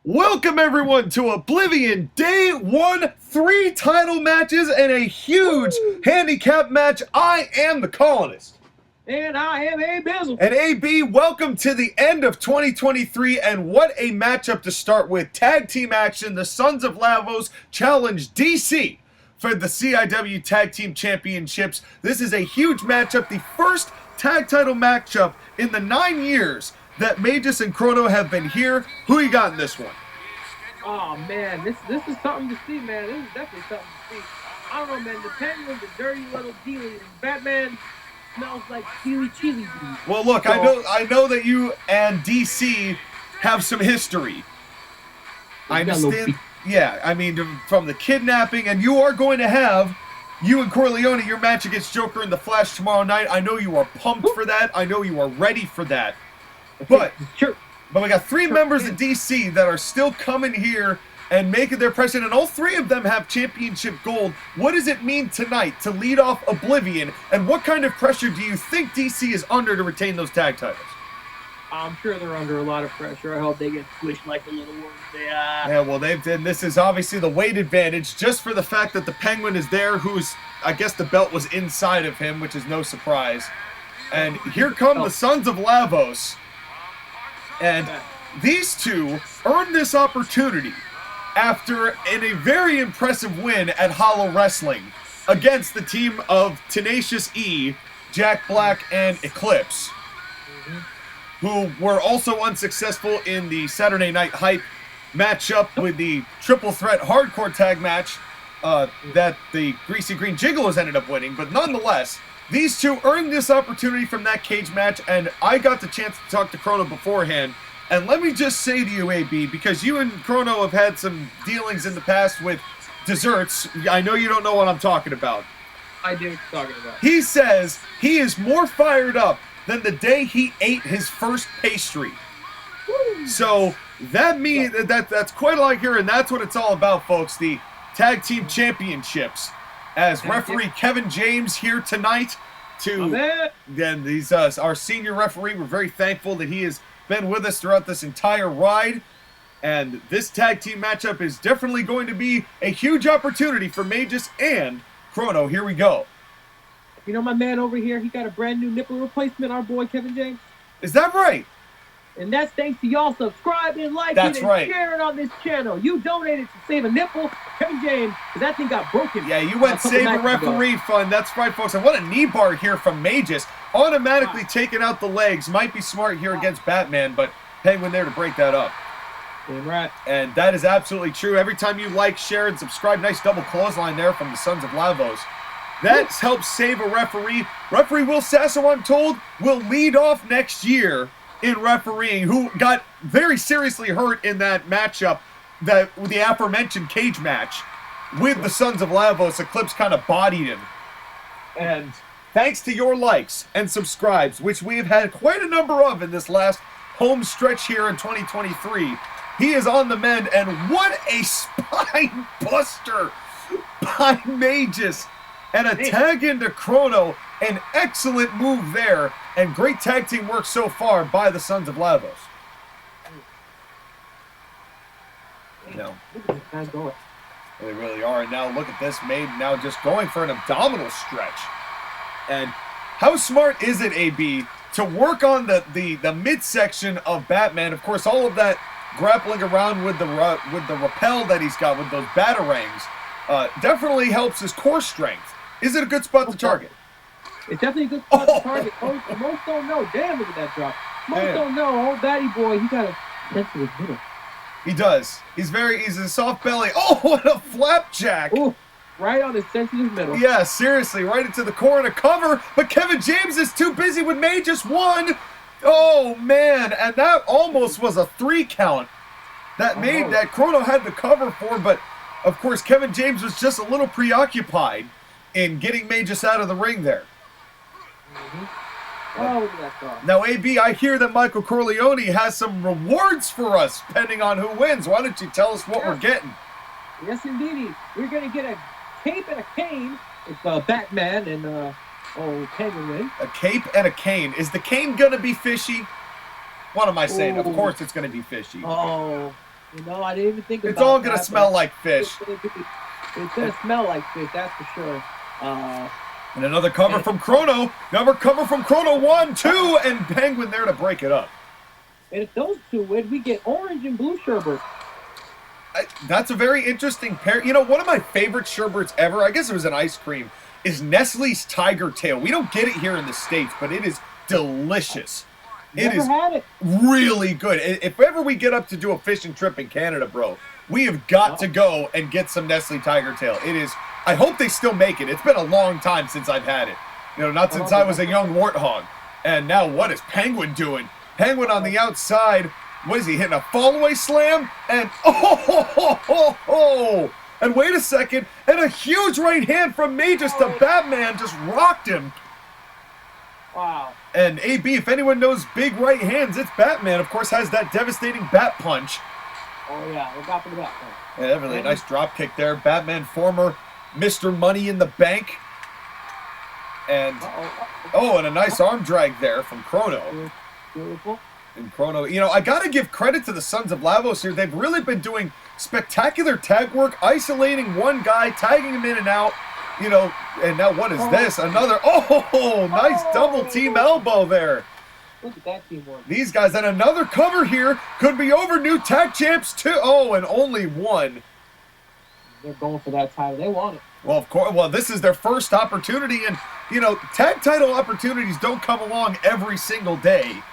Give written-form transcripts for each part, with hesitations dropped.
Welcome everyone to Oblivion Day 1, 3 title matches and a huge handicap match. I am the Colonist. And I am Abizzle. And AB, welcome to the end of 2023, and what a matchup to start with. Tag team action, the Sons of Lavos challenge DC for the CIW Tag Team Championships. This is a huge matchup, the first tag title matchup in the 9 years that Magus and Crono have been here. Who you got in this one? Oh man, this is something to see, man. This is definitely something to see. I don't know, man. The Penguin's a dirty little dealie, and Batman smells like chili. Well, look, so, I know that you and DC have some history. I understand. Yeah, I mean, from the kidnapping, and you are going to have you and Corleone, your match against Joker and the Flash tomorrow night. I know you are pumped for that. I know you are ready for that. But we got three members of DC that are still coming here and making their impression, and all three of them have championship gold. What does it mean tonight to lead off Oblivion, and what kind of pressure do you think DC is under to retain those tag titles? I'm sure they're under a lot of pressure. I hope they get squished like the little worms they are. Yeah, well, this is obviously the weight advantage, just for the fact that the Penguin is there, who's, I guess the belt was inside of him, which is no surprise. And here come the Sons of Lavos. And these two earned this opportunity after in a very impressive win at Hollow Wrestling against the team of Tenacious E, Jack Black, and Eclipse, who were also unsuccessful in the Saturday Night Hype matchup with the triple threat hardcore tag match that the Greasy Green Giggolos ended up winning. But nonetheless, these two earned this opportunity from that cage match, and I got the chance to talk to Crono beforehand. And let me just say to you, AB, because you and Crono have had some dealings in the past with desserts, I know you don't know what I'm talking about. I do what you're talking about. He says he is more fired up than the day he ate his first pastry. Woo. So that means that's quite a lot here, and that's what it's all about, folks. The Tag Team Championships. As referee Kevin James here tonight and he's our senior referee. We're very thankful that he has been with us throughout this entire ride. And this tag team matchup is definitely going to be a huge opportunity for Magus and Crono. Here we go. You know my man over here, he got a brand new nipple replacement, our boy Kevin James. Is that right? And that's thanks to y'all subscribing, liking, and sharing on this channel. You donated to save a nipple, Kevin James, because that thing got broken. Yeah, you went save a referee fund. That's right, folks. And what a knee bar here from Magus. Automatically taking out the legs. Might be smart here against Batman, but Penguin there to break that up. Damn right. And that is absolutely true. Every time you like, share, and subscribe, nice double clothesline there from the Sons of Lavos. That helps save a referee. Referee Will Sasso, I'm told, will lead off next year in refereeing, who got very seriously hurt in that matchup, the aforementioned cage match with the Sons of Lavos. Eclipse kind of bodied him. And thanks to your likes and subscribes, which we've had quite a number of in this last home stretch here in 2023, he is on the mend, and what a spine buster by Magus. And a tag into Crono, an excellent move there, and great tag team work so far by the Sons of Lavos. No. They really are, and now look at this, Maid now just going for an abdominal stretch. And how smart is it, AB, to work on the midsection of Batman? Of course, all of that grappling around with the rappel that he's got with those batarangs definitely helps his core strength. Is it a good spot to target? It's definitely a good spot to target. Most don't know. Damn, look at that drop. Most don't know. Old Batty Boy, he got a sensitive middle. He does. He's a soft belly. Oh, what a flapjack. Ooh, right on his sensitive middle. Yeah, seriously, right into the core and a cover. But Kevin James is too busy with Magus. One. Oh, man. And that almost was a 3 count. That Crono had the cover for, but of course Kevin James was just a little preoccupied in getting Magus out of the ring there. Oh, look at that thought. Now, AB, I hear that Michael Corleone has some rewards for us, depending on who wins. Why don't you tell us what we're getting? Yes, indeedy. We're going to get a cape and a cane. It's Batman and Penguin win. A cape and a cane. Is the cane going to be fishy? What am I saying? Of course it's going to be fishy. Oh, You know, I didn't even think about It's all going to that, smell but like fish. It's going to smell like fish, that's for sure. And another cover from Crono. Another cover from Crono. 1, 2, and Penguin there to break it up. And if those two win, we get orange and blue sherbet. That's a very interesting pair. You know, one of my favorite sherbets ever, I guess it was an ice cream, is Nestle's Tiger Tail. We don't get it here in the States, but it is delicious. It is really good. If ever we get up to do a fishing trip in Canada, bro, we have got to go and get some Nestle Tiger Tail. It is, I hope they still make it. It's been a long time since I've had it. You know, not since I was a young warthog. And now what is Penguin doing? Penguin on the outside. What is he hitting? A fall-away slam? And oh! And wait a second. And a huge right hand from Magus to Batman just rocked him. Wow. And AB, if anyone knows big right hands, it's Batman. Of course, has that devastating bat punch. Oh yeah, look out for the bat punch. Yeah, really nice drop kick there. Batman, former Mr. Money in the Bank. And and a nice arm drag there from Crono. Beautiful. And Crono, you know, I gotta give credit to the Sons of Lavos here. They've really been doing spectacular tag work, isolating one guy, tagging him in and out. You know, and now what is this? Another, nice double team elbow there. Look at that teamwork. These guys, and another cover here. Could be over. New tag champs too. Oh, and only one. They're going for that title. They want it. Well, of course. Well, this is their first opportunity, and you know, tag title opportunities don't come along every single day.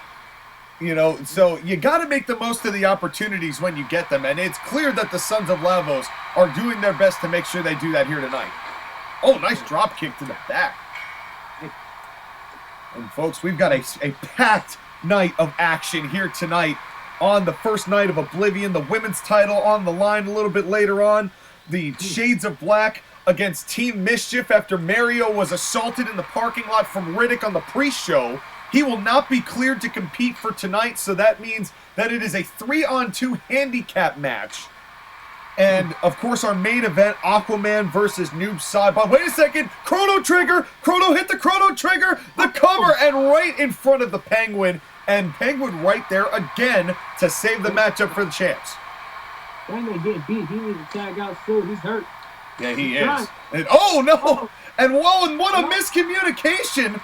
You know, so you got to make the most of the opportunities when you get them, and it's clear that the Sons of Lavos are doing their best to make sure they do that here tonight. Oh, nice drop kick to the back. And folks, we've got a packed night of action here tonight on the first night of Oblivion. The women's title on the line a little bit later on. The Shades of Black against Team Mischief after Mario was assaulted in the parking lot from Riddick on the pre-show. He will not be cleared to compete for tonight, so that means that it is a 3-on-2 handicap match. And, of course, our main event, Aquaman versus Noob Saibot. Wait a second. Crono trigger. Crono hit the Crono trigger. The cover and right in front of the Penguin. And Penguin right there again to save the matchup for the champs. Penguin getting beat. He needs to tag out soon. He's hurt. Yeah, he is. And, oh, no. And, whoa, and what a miscommunication.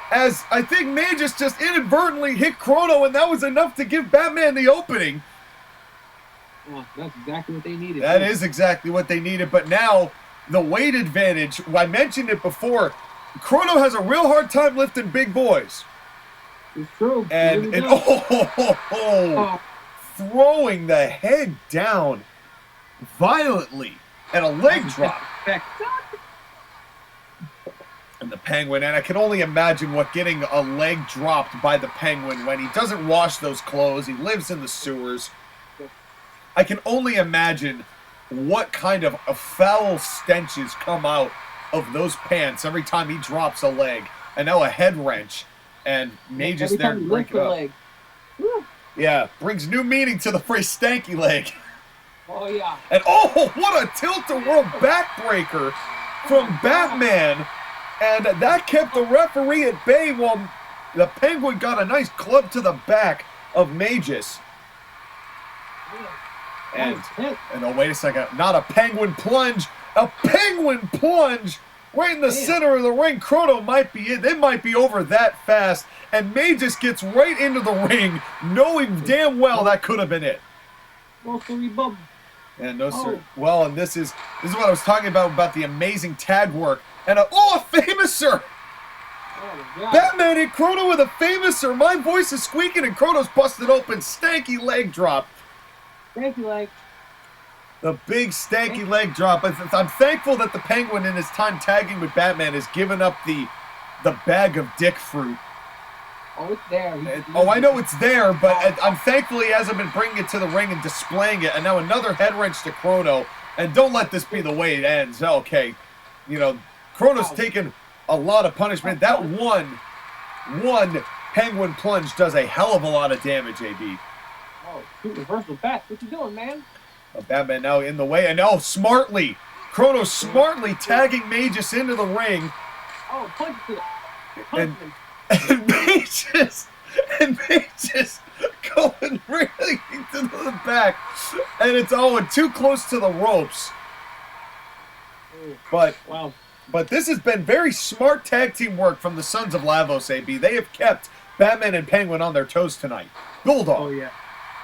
As I think Magus just inadvertently hit Crono, and that was enough to give Batman the opening. Oh, that's exactly what they needed. That is exactly what they needed. But now, the weight advantage, I mentioned it before, Crono has a real hard time lifting big boys. It's true. And throwing the head down violently and a leg drop. And the Penguin, and I can only imagine what getting a leg dropped by the Penguin when he doesn't wash those clothes, he lives in the sewers. I can only imagine what kind of foul stenches come out of those pants every time he drops a leg. And now a head wrench. And Magus there to break it up. Yeah, brings new meaning to the phrase stanky leg. Oh, yeah. And what a tilt-a-whirl backbreaker from Batman. And that kept the referee at bay while the Penguin got a nice club to the back of Magus. And oh, wait a second. Not a Penguin plunge. A Penguin plunge right in the center of the ring. Crono might be in. It might be over that fast. And Magus gets right into the ring, knowing damn well that could have been it. And no, sir. Well, and this is what I was talking about the amazing tag work. And a famouser! Oh, Batman hit Crono with a famouser. My voice is squeaking and Crono's busted open. Stanky leg drop. Stanky leg. The big stanky leg drop. I'm thankful that the Penguin in his time tagging with Batman has given up the bag of dick fruit. Oh, it's there. I know it's there, but I'm thankful he hasn't been bringing it to the ring and displaying it. And now another head wrench to Crono. And don't let this be the way it ends. Okay. You know, Crono's taken a lot of punishment. That one Penguin plunge does a hell of a lot of damage, AB. Oh, shoot, reversal back. What you doing, man? Batman now in the way, and smartly. Crono smartly tagging Magus into the ring. Oh, punch to the and Magus going really to the back. And it's too close to the ropes. But wow. But this has been very smart tag team work from the Sons of Lavos, AB. They have kept Batman and Penguin on their toes tonight. Bulldog. Oh, yeah.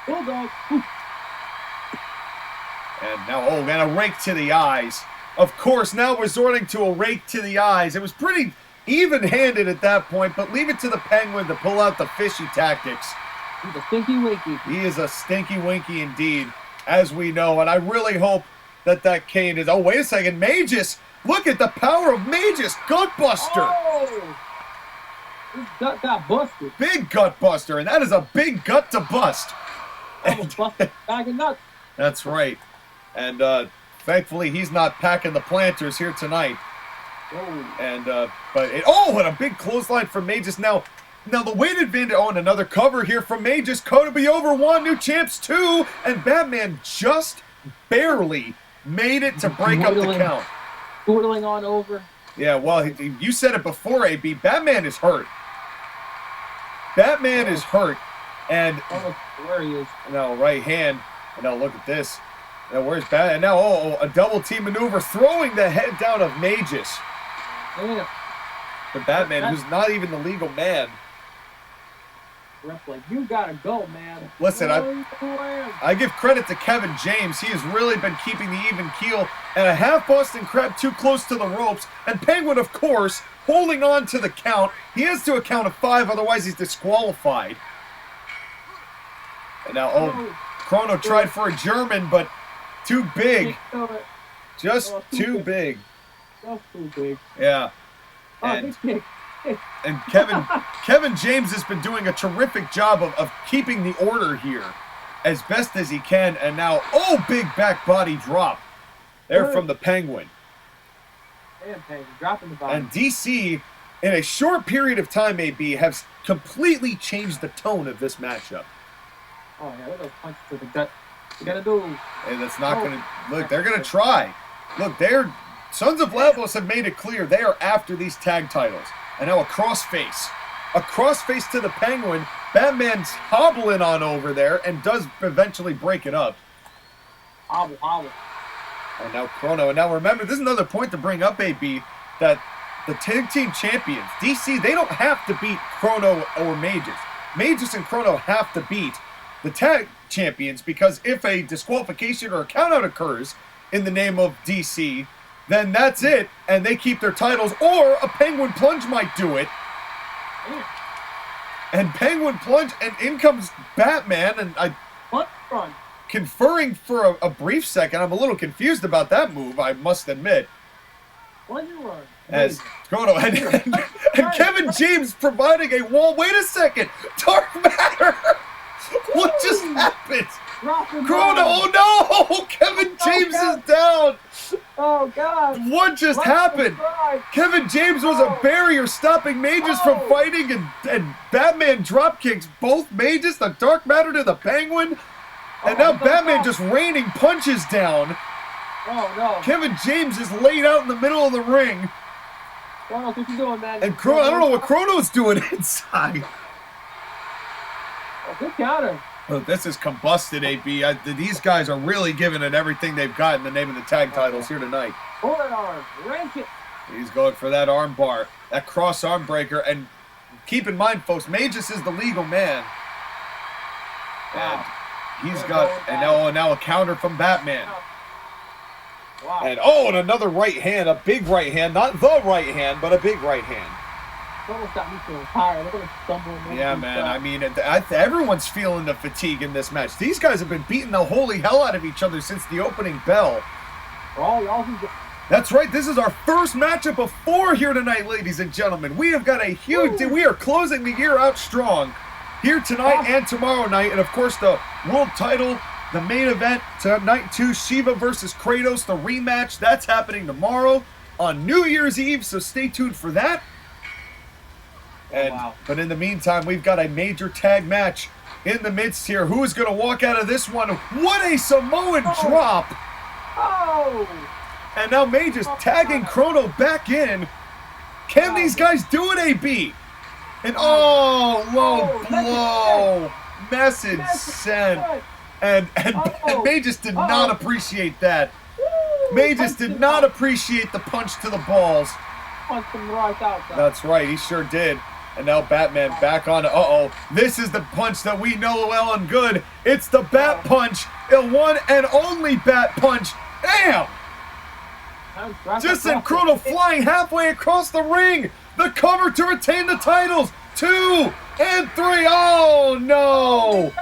Bulldog. And now, and a rake to the eyes. Of course, now resorting to a rake to the eyes. It was pretty even-handed at that point, but leave it to the Penguin to pull out the fishy tactics. He's a stinky winky. He is a stinky winky indeed, as we know. And I really hope that cane is... Oh, wait a second. Magus! Look at the power of Magus! Gutbuster! Oh! His gut got busted. Big gut buster, and that is a big gut to bust. Almost busted a bag of nuts. That's right. And thankfully he's not packing the planters here tonight. Oh. And and a big clothesline from Magus. Now the weight advantage. Oh, and another cover here from Magus. Code to be over 1, new champs 2, and Batman just barely made it to break up the count. Doodling on over. Yeah, well, you said it before, AB. Batman is hurt. Batman is hurt, and where he is. Now right hand. And now look at this. Now where's Batman? And now a double team maneuver, throwing the head down of Magus. Yeah. The Batman, who's not even the legal man. Ref like, you gotta go, man. Listen, I give credit to Kevin James. He has really been keeping the even keel, and a half Boston Crab too close to the ropes. And Penguin, of course, holding on to the count. He has to a count of 5, otherwise he's disqualified. And now, Crono tried for a German, but too big. Just too big. Just too big. Yeah. And Kevin James has been doing a terrific job of keeping the order here as best as he can. And now, big back body drop there from the Penguin. And Penguin dropping the body. And DC, in a short period of time, AB, has completely changed the tone of this matchup. Oh, yeah, look at those punches to the gut. You gotta do. And that's not going to... Look, they're going to try. Look, Sons of Lavos have made it clear they are after these tag titles. And now a crossface. A crossface to the Penguin. Batman's hobbling on over there and does eventually break it up. Hobble. And now Crono. And now remember, this is another point to bring up, AB, that the tag team champions, DC, they don't have to beat Crono or Magus. Magus and Crono have to beat the tag champions, because if a disqualification or a countout occurs in the name of DC, then that's it, and they keep their titles, or a Penguin Plunge might do it. And Penguin Plunge, and in comes Batman, and conferring for a brief second. I'm a little confused about that move, I must admit. As Crono and Kevin James providing a wall. Wait a second! Dark Matter! What just happened? Crono, oh no! Kevin James is down! Oh God! What just happened? Kevin James was a barrier stopping Magus from fighting, and Batman drop kicks both Magus, the Dark Matter to the Penguin, and now Batman just raining punches down. Oh no! Kevin James is laid out in the middle of the ring. Crono, what you doing, man? And Crono, I don't know what Crono's doing inside. Good counter. Look, this is combusted, AB. These guys are really giving it everything they've got in the name of the tag titles here tonight. Pull that arm. Rank it. He's going for that arm bar, that cross arm breaker. And keep in mind, folks, Magus is the legal man. And he's got, and now a counter from Batman. Wow. And another right hand, a big right hand. Not the right hand, but a big right hand. Almost got me feeling tired. They're going to stumble. Yeah, man. I mean, everyone's feeling the fatigue in this match. These guys have been beating the holy hell out of each other since the opening bell. That's right. This is our first matchup of 4 here tonight, ladies and gentlemen. We have got a huge... We are closing the year out strong here tonight and tomorrow night. And, of course, the world title, the main event tonight, too. Shiva versus Kratos, the rematch. That's happening tomorrow on New Year's Eve, so stay tuned for that. But in the meantime, we've got a major tag match in the midst here. Who is going to walk out of this one? What a Samoan drop! And now Magus tagging Crono back in. Can these guys do it, AB? And low blow. Message sent. And Magus did not appreciate that. Magus did not appreciate the punch to the balls. Punched him right out. That's right, he sure did. And now Batman back on. This is the punch that we know well and good. It's the Bat Punch. The one and only Bat Punch. Damn! Just sent Crono flying halfway across the ring. The cover to retain the titles. 2 and 3. Oh no!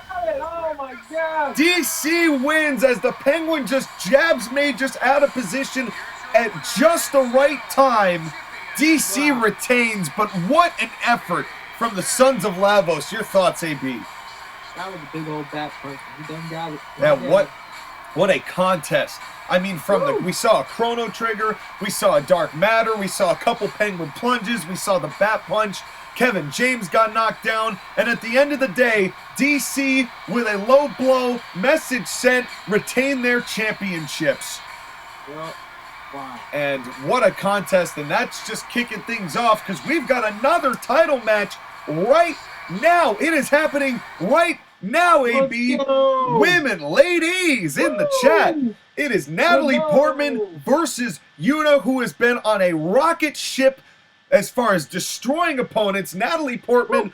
Oh my God! DC wins as the Penguin just jabs Magus out of position at just the right time. DC retains, but what an effort from the Sons of Lavos. Your thoughts, AB? That was a big old Bat Punch. He done got it. Yeah, what a contest. I mean, we saw a Chrono Trigger, we saw a Dark Matter, we saw a couple Penguin plunges, we saw the Bat Punch, Kevin James got knocked down, and at the end of the day, DC, with a low blow, message sent, retain their championships. Yep. Wow. And what a contest, and that's just kicking things off because we've got another title match right now. It is happening right now, AB. Women, ladies, in the chat. It is Natalie Portman versus Yuna, who has been on a rocket ship as far as destroying opponents. Natalie Portman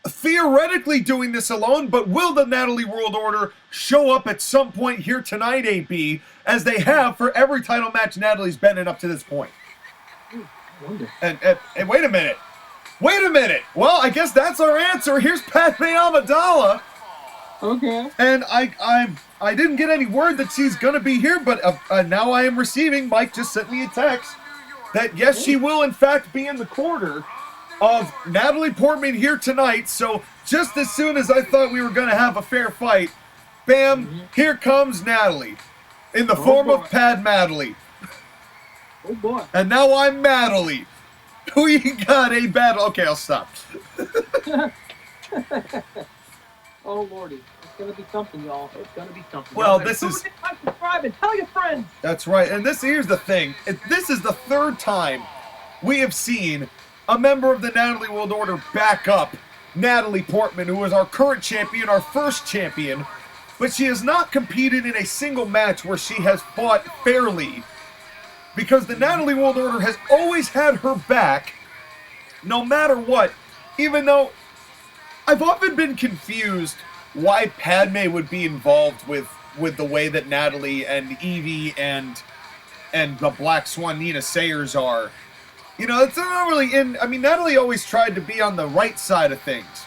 theoretically doing this alone, but will the Natalie World Order show up at some point here tonight, AB, as they have for every title match Natalie's been in up to this point? And wait a minute. Wait a minute. Well, I guess that's our answer. Here's Padme Amidala. Okay. And I didn't get any word that she's going to be here, but now I am receiving, Mike just sent me a text, that yes, she will in fact be in the corner of Natalie Portman here tonight. So just as soon as I thought we were going to have a fair fight, bam, here comes Natalie in the form of Pad Natalie. Oh boy. And now I'm Natalie. Who you got, a battle? Okay, I'll stop. Oh lordy. It's going to be something, y'all. It's going to be something. Well, this is... Subscribe and tell your friends. That's right. And here's the thing. This is the third time we have seen a member of the Natalie World Order back up Natalie Portman, who is our current champion, our first champion, but she has not competed in a single match where she has fought fairly, because the Natalie World Order has always had her back, no matter what, even though I've often been confused why Padme would be involved with the way that Natalie and Evie and the Black Swan Nina Sayers are. You know, it's not really I mean, Natalie always tried to be on the right side of things.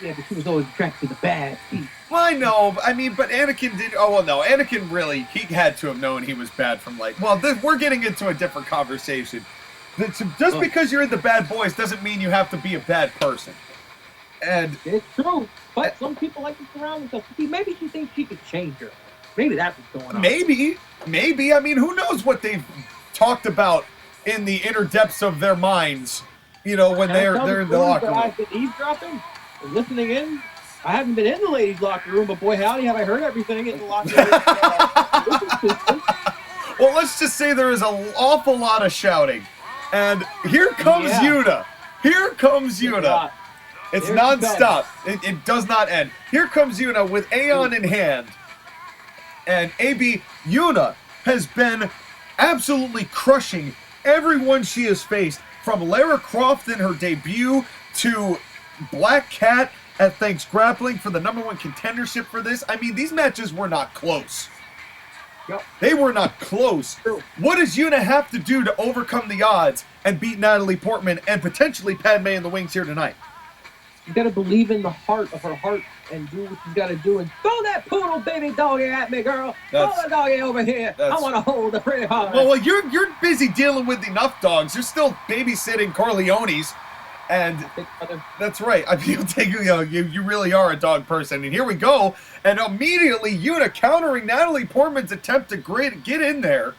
Yeah, but she was always attracted to the bad people. Well, I know. I mean, but Anakin did... Oh, well, no. Anakin really... He had to have known he was bad from, like... Well, we're getting into a different conversation. Just because you're in the bad boys doesn't mean you have to be a bad person. And... It's true. But some people like to surround themselves. See, maybe she thinks she could change her. Maybe that's what's going on. Maybe. I mean, who knows what they've talked about in the inner depths of their minds, you know, when they're in the locker room. I've been eavesdropping and listening in. I haven't been in the ladies' locker room, but boy, howdy, have I heard everything in the locker room. Well, let's just say there is an awful lot of shouting. And here comes Yuna. Here comes Yuna. It's non-stop. It does not end. Here comes Yuna with Aeon in hand. And AB, Yuna has been absolutely crushing everyone she has faced, from Lara Croft in her debut to Black Cat at Thanks Grappling for the #1 contendership for this. I mean, these matches were not close. Yep. They were not close. True. What does Yuna have to do to overcome the odds and beat Natalie Portman and potentially Padme in the wings here tonight? You gotta believe in the heart of her heart and do what you gotta do and throw that poodle baby doggy at me, girl. Throw the doggy over here. I want to hold the pretty heart. Well, you're busy dealing with enough dogs. You're still babysitting Corleones, and that's right. I mean, you really are a dog person. And here we go, and immediately Yuna countering Natalie Portman's attempt to get in there.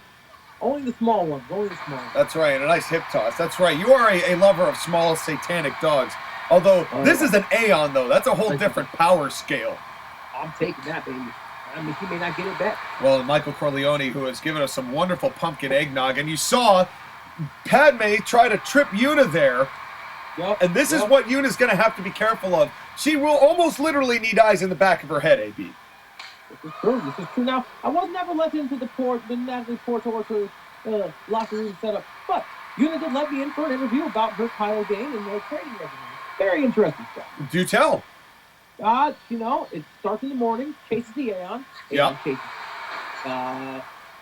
Only the small ones. Only the small ones. That's right, and a nice hip toss. That's right. You are a lover of small satanic dogs. Although, this is an Aeon, though. That's a whole different power scale. I'm taking that, baby. I mean, he may not get it back. Well, Michael Corleone, who has given us some wonderful pumpkin eggnog, and you saw Padme try to trip Yuna there. Yep, and this is what Yuna's going to have to be careful of. She will almost literally need eyes in the back of her head, AB. This is true. This is true. Now, I was never let into the Natalie Portman locker room setup, but Yuna did let me in for an interview about her title game and her training regimen. Very interesting stuff. Do tell. You know, it starts in the morning, chases the Aeon. Yeah.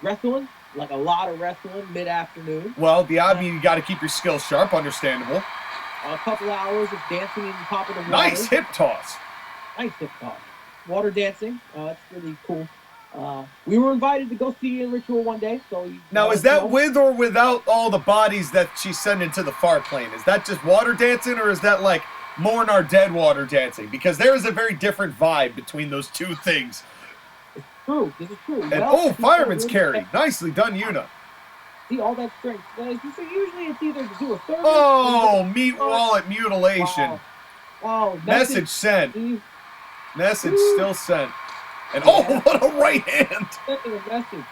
Wrestling, like a lot of wrestling, mid-afternoon. Well, the Abi, you got to keep your skills sharp, understandable. A couple hours of dancing and popping of water. Nice hip toss. Nice hip toss. Water dancing. It's really cool. We were invited to go see a ritual one day. So now, is that with or without all the bodies that she's sending to the far plane? Is that just water dancing, or is that like mourn our dead water dancing? Because there is a very different vibe between those two things. It's true. This is true. And fireman's carry. Nicely done, Yuna. See all that strength. Usually it's either to do a service. Oh, meat wallet mutilation. Oh, message sent. Message still sent. And what a right hand! Sending a message.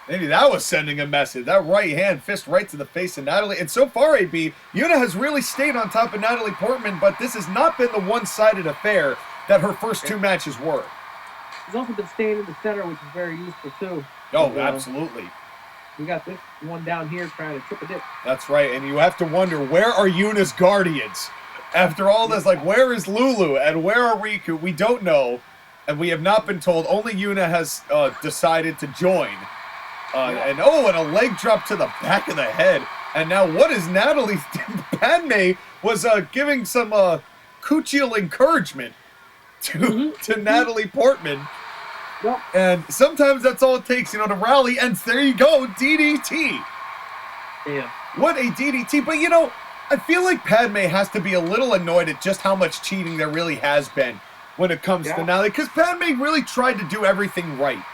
Maybe that was sending a message. That right hand, fist right to the face of Natalie. And so far, AB, Yuna has really stayed on top of Natalie Portman, but this has not been the one-sided affair that her first two matches were. She's also been staying in the center, which is very useful, too. Oh, absolutely. We got this one down here trying to trip a dip. That's right, and you have to wonder, where are Yuna's guardians? After all this, like, where is Lulu and where are Riku? We don't know, and we have not been told. Only Yuna has decided to join. And a leg drop to the back of the head. And now what is Natalie? Padme was giving some coochial encouragement to Natalie Portman. Yep. And sometimes that's all it takes, to rally. And there you go, DDT. Yeah. What a DDT. But, I feel like Padme has to be a little annoyed at just how much cheating there really has been when it comes to Natalie. Because Padme really tried to do everything right.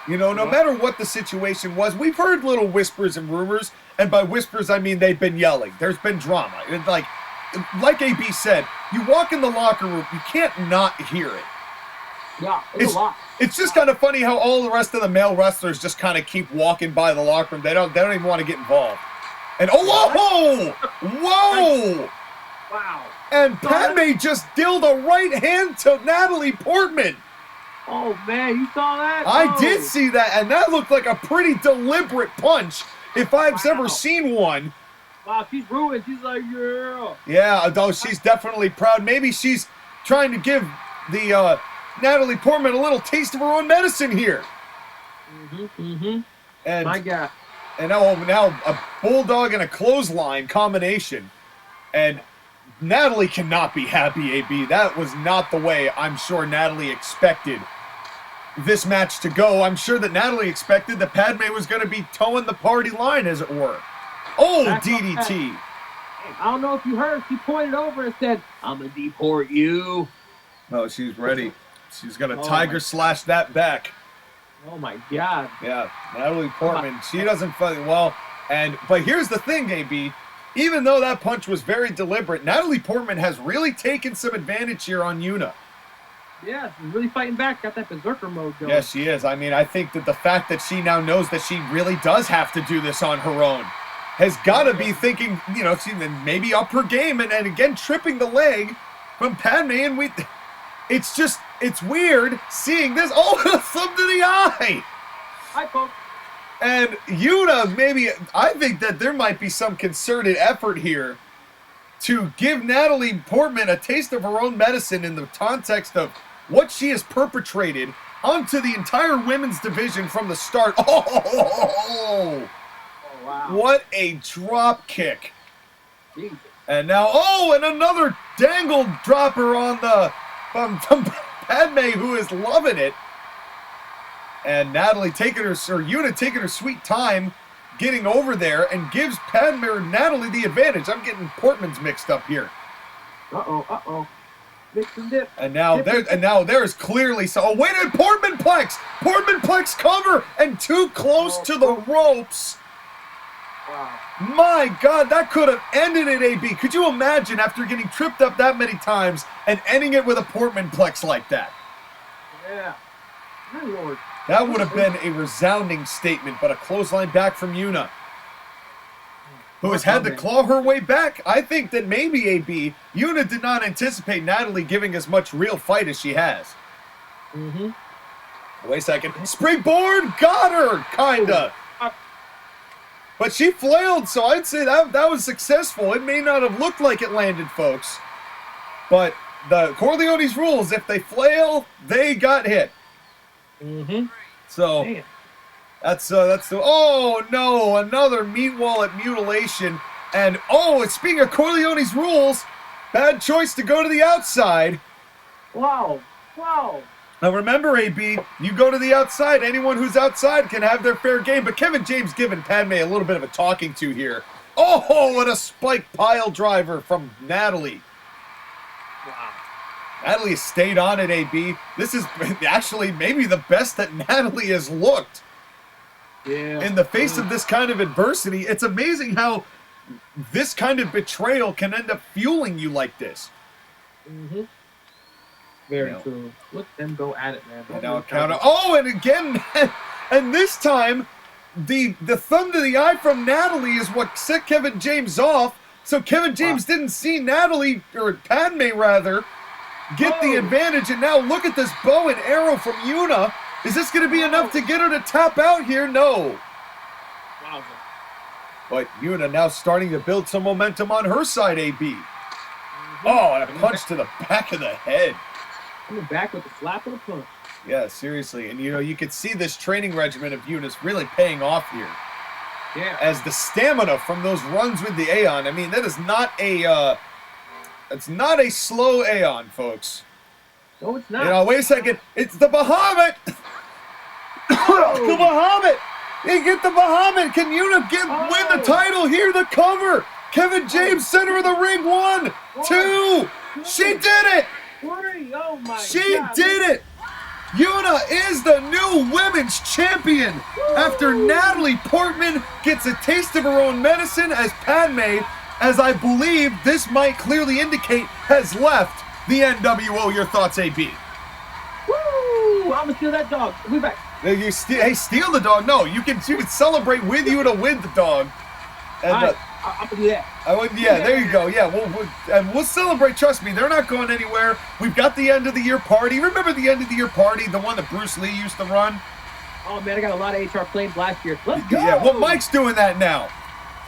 No matter what the situation was. We've heard little whispers and rumors. And by whispers, I mean they've been yelling. There's been drama. And like AB said, you walk in the locker room, you can't not hear it. Yeah, it's a lot. It's just kind of funny how all the rest of the male wrestlers just kind of keep walking by the locker room. They don't even want to get involved. And whoa! Wow. And Padme just dealt a right hand to Natalie Portman. Oh, man, you saw that? I did see that, and that looked like a pretty deliberate punch, if I've ever seen one. Wow, she's ruined. She's like, yeah. Yeah, though she's definitely proud. Maybe she's trying to give the Natalie Portman a little taste of her own medicine here. And my God. And now a bulldog and a clothesline combination. And Natalie cannot be happy, AB. That was not the way I'm sure Natalie expected this match to go. I'm sure that Natalie expected that Padme was going to be towing the party line, as it were. Oh, DDT. I don't know if you heard. She pointed over and said, I'm going to deport you. Oh, she's ready. She's going to tiger slash that back. Oh, my God. Yeah, Natalie Portman, she doesn't fight well. But here's the thing, AB. Even though that punch was very deliberate, Natalie Portman has really taken some advantage here on Yuna. Yeah, she's really fighting back. Got that berserker mode going. Yes, she is. I mean, I think that the fact that she now knows that she really does have to do this on her own has got to be thinking, she maybe up her game and again tripping the leg from Padme. And it's weird seeing this. Oh, slip to the eye. Hi, folks. And Yuna, I think that there might be some concerted effort here to give Natalie Portman a taste of her own medicine in the context of what she has perpetrated onto the entire women's division from the start. Oh, wow. What a drop kick. Jesus. And now, and another dangled dropper on from Padme, who is loving it. And Natalie Yuna taking her sweet time getting over there and gives Padme or Natalie the advantage. I'm getting Portman's mixed up here. Mix and dip. And now there's clearly wait a minute, Portman Plex cover and too close to the ropes. Wow. My God, that could have ended it, AB. Could you imagine after getting tripped up that many times and ending it with a Portman Plex like that? Yeah. My Lord. That would have been a resounding statement, but a clothesline back from Yuna. who has had to claw her way back. I think that maybe, AB, Yuna did not anticipate Natalie giving as much real fight as she has. Mm-hmm. Wait a second. Springboard got her, kinda. But she flailed, so I'd say that was successful. It may not have looked like it landed, folks. But the Corleone's rules, if they flail, they got hit. Mm-hmm. So Man. that's the, oh no, another meat wallet mutilation. And oh, and speaking of Corleone's rules, bad choice to go to the outside. Wow. Now remember, AB, you go to the outside, anyone who's outside can have their fair game, but Kevin James giving Padme a little bit of a talking to here. Oh, and a spike pile driver from Natalie. Wow. Natalie has stayed on it, AB. This is actually maybe the best that Natalie has looked. Yeah. In the face of this kind of adversity. It's amazing how this kind of betrayal can end up fueling you like this. Mm-hmm. Very true. Let them go at it, man. And now counter. Oh, and again, and this time, the thumb to the eye from Natalie is what set Kevin James off. So Kevin James didn't see Natalie, or Padme rather, get the advantage. And now look at this bow and arrow from Yuna. Is this going to be enough to get her to tap out here? No. Wow. But Yuna now starting to build some momentum on her side, AB. Oh, and a punch to the back of the head. Coming back with the slap of the punch. Yeah, seriously. And, you could see this training regimen of Yuna's really paying off here. Yeah. As the stamina from those runs with the Aeon, I mean, that is not a, it's not a slow Aeon, folks. No, it's not. Wait a second. It's the Bahamut! The Bahamut! They get the Bahamut! Can Yuna win the title here? The cover! Kevin James, center of the ring, 1, 2! She did it! 3! Oh my God. She did it! Yuna is the new women's champion after Natalie Portman gets a taste of her own medicine as Padme, as I believe this might clearly indicate, has left the NWO. Your thoughts, AB? Woo! I'm gonna steal that dog. We'll be back. Hey, steal the dog? No, you can celebrate with Yuna with the dog. And, I'm gonna do that. There you go. Yeah, we'll celebrate. Trust me, they're not going anywhere. We've got the end of the year party. Remember the end of the year party, the one that Bruce Lee used to run? Oh man, I got a lot of HR claims last year. Let's go. Yeah, well, Mike's doing that now.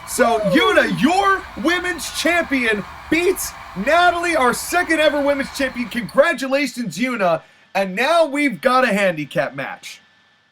So Yuna, your women's champion, beats Natalie, our second ever women's champion. Congratulations, Yuna. And now we've got a handicap match.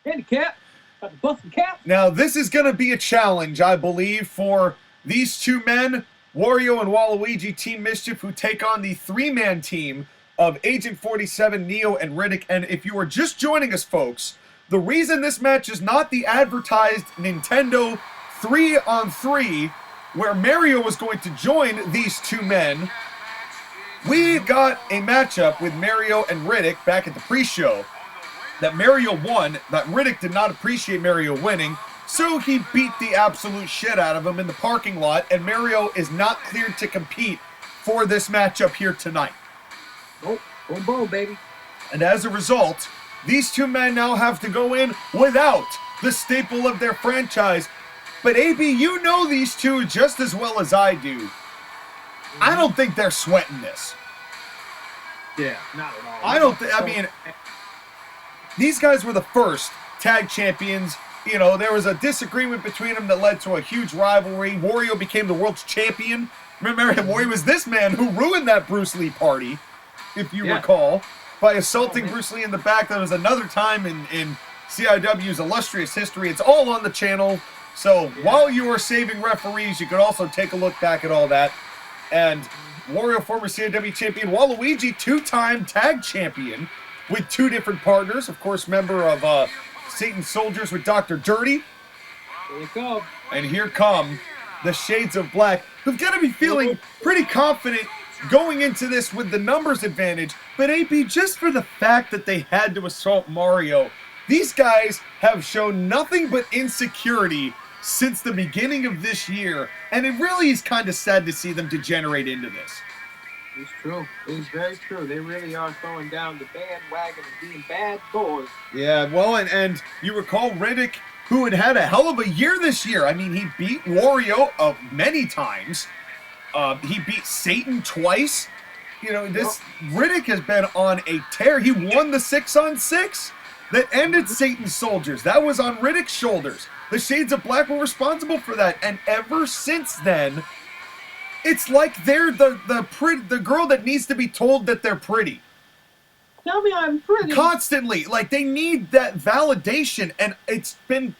Handicap. Got the busted cap. Now this is going to be a challenge, I believe, for these two men, Wario and Waluigi Team Mischief, who take on the three-man team of Agent 47, Neo, and Riddick. And if you are just joining us, folks, the reason this match is not the advertised Nintendo 3-on-3, where Mario was going to join these two men, we got a matchup with Mario and Riddick back at the pre-show that Mario won, that Riddick did not appreciate Mario winning, so he beat the absolute shit out of him in the parking lot, and Mario is not cleared to compete for this matchup here tonight. Nope. Boom, boom, baby. And as a result, these two men now have to go in without the staple of their franchise. But AB, you know these two just as well as I do. I don't think they're sweating this. Yeah, not at all. I mean, these guys were the first tag champions. There was a disagreement between them that led to a huge rivalry. Wario became the world's champion. Remember, Wario was this man who ruined that Bruce Lee party, if you recall, by assaulting Bruce Lee in the back. That was another time in CIW's illustrious history. It's all on the channel. So while you are saving referees, you could also take a look back at all that. And Wario, former CIW champion, Waluigi, two-time tag champion with two different partners. Of course, member of Satan's Soldiers with Dr. Dirty. Here you go. And here come the Shades of Black, who've got to be feeling pretty confident going into this with the numbers advantage. But AP, just for the fact that they had to assault Mario, these guys have shown nothing but insecurity since the beginning of this year. And it really is kind of sad to see them degenerate into this. It's true. It's very true. They really are throwing down the bandwagon and being bad boys. Yeah, well, and you recall Riddick who had a hell of a year this year. I mean, he beat Wario many times. He beat Satan twice. You know, this Riddick has been on a tear. He won the 6-on-6 that ended Satan's soldiers. That was on Riddick's shoulders. The Shades of Black were responsible for that. And ever since then, it's like they're the girl that needs to be told that they're pretty. Tell me I'm pretty. Constantly. Like, they need that validation. And it's been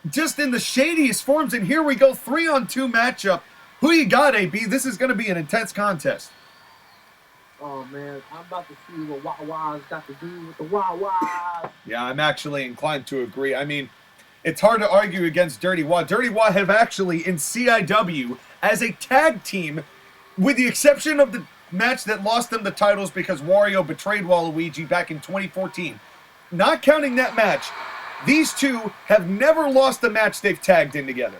just in the shadiest forms. And here we go, 3-on-2 matchup. Who you got, AB? This is going to be an intense contest. Oh, man. I'm about to see what Wah-Wah's got to do with the Wah-Wahs. Yeah, I'm actually inclined to agree. I mean, it's hard to argue against Dirty Wah. Dirty Wah have actually, in CIW, as a tag team, with the exception of the match that lost them the titles because Wario betrayed Waluigi back in 2014. Not counting that match, these two have never lost a match they've tagged in together.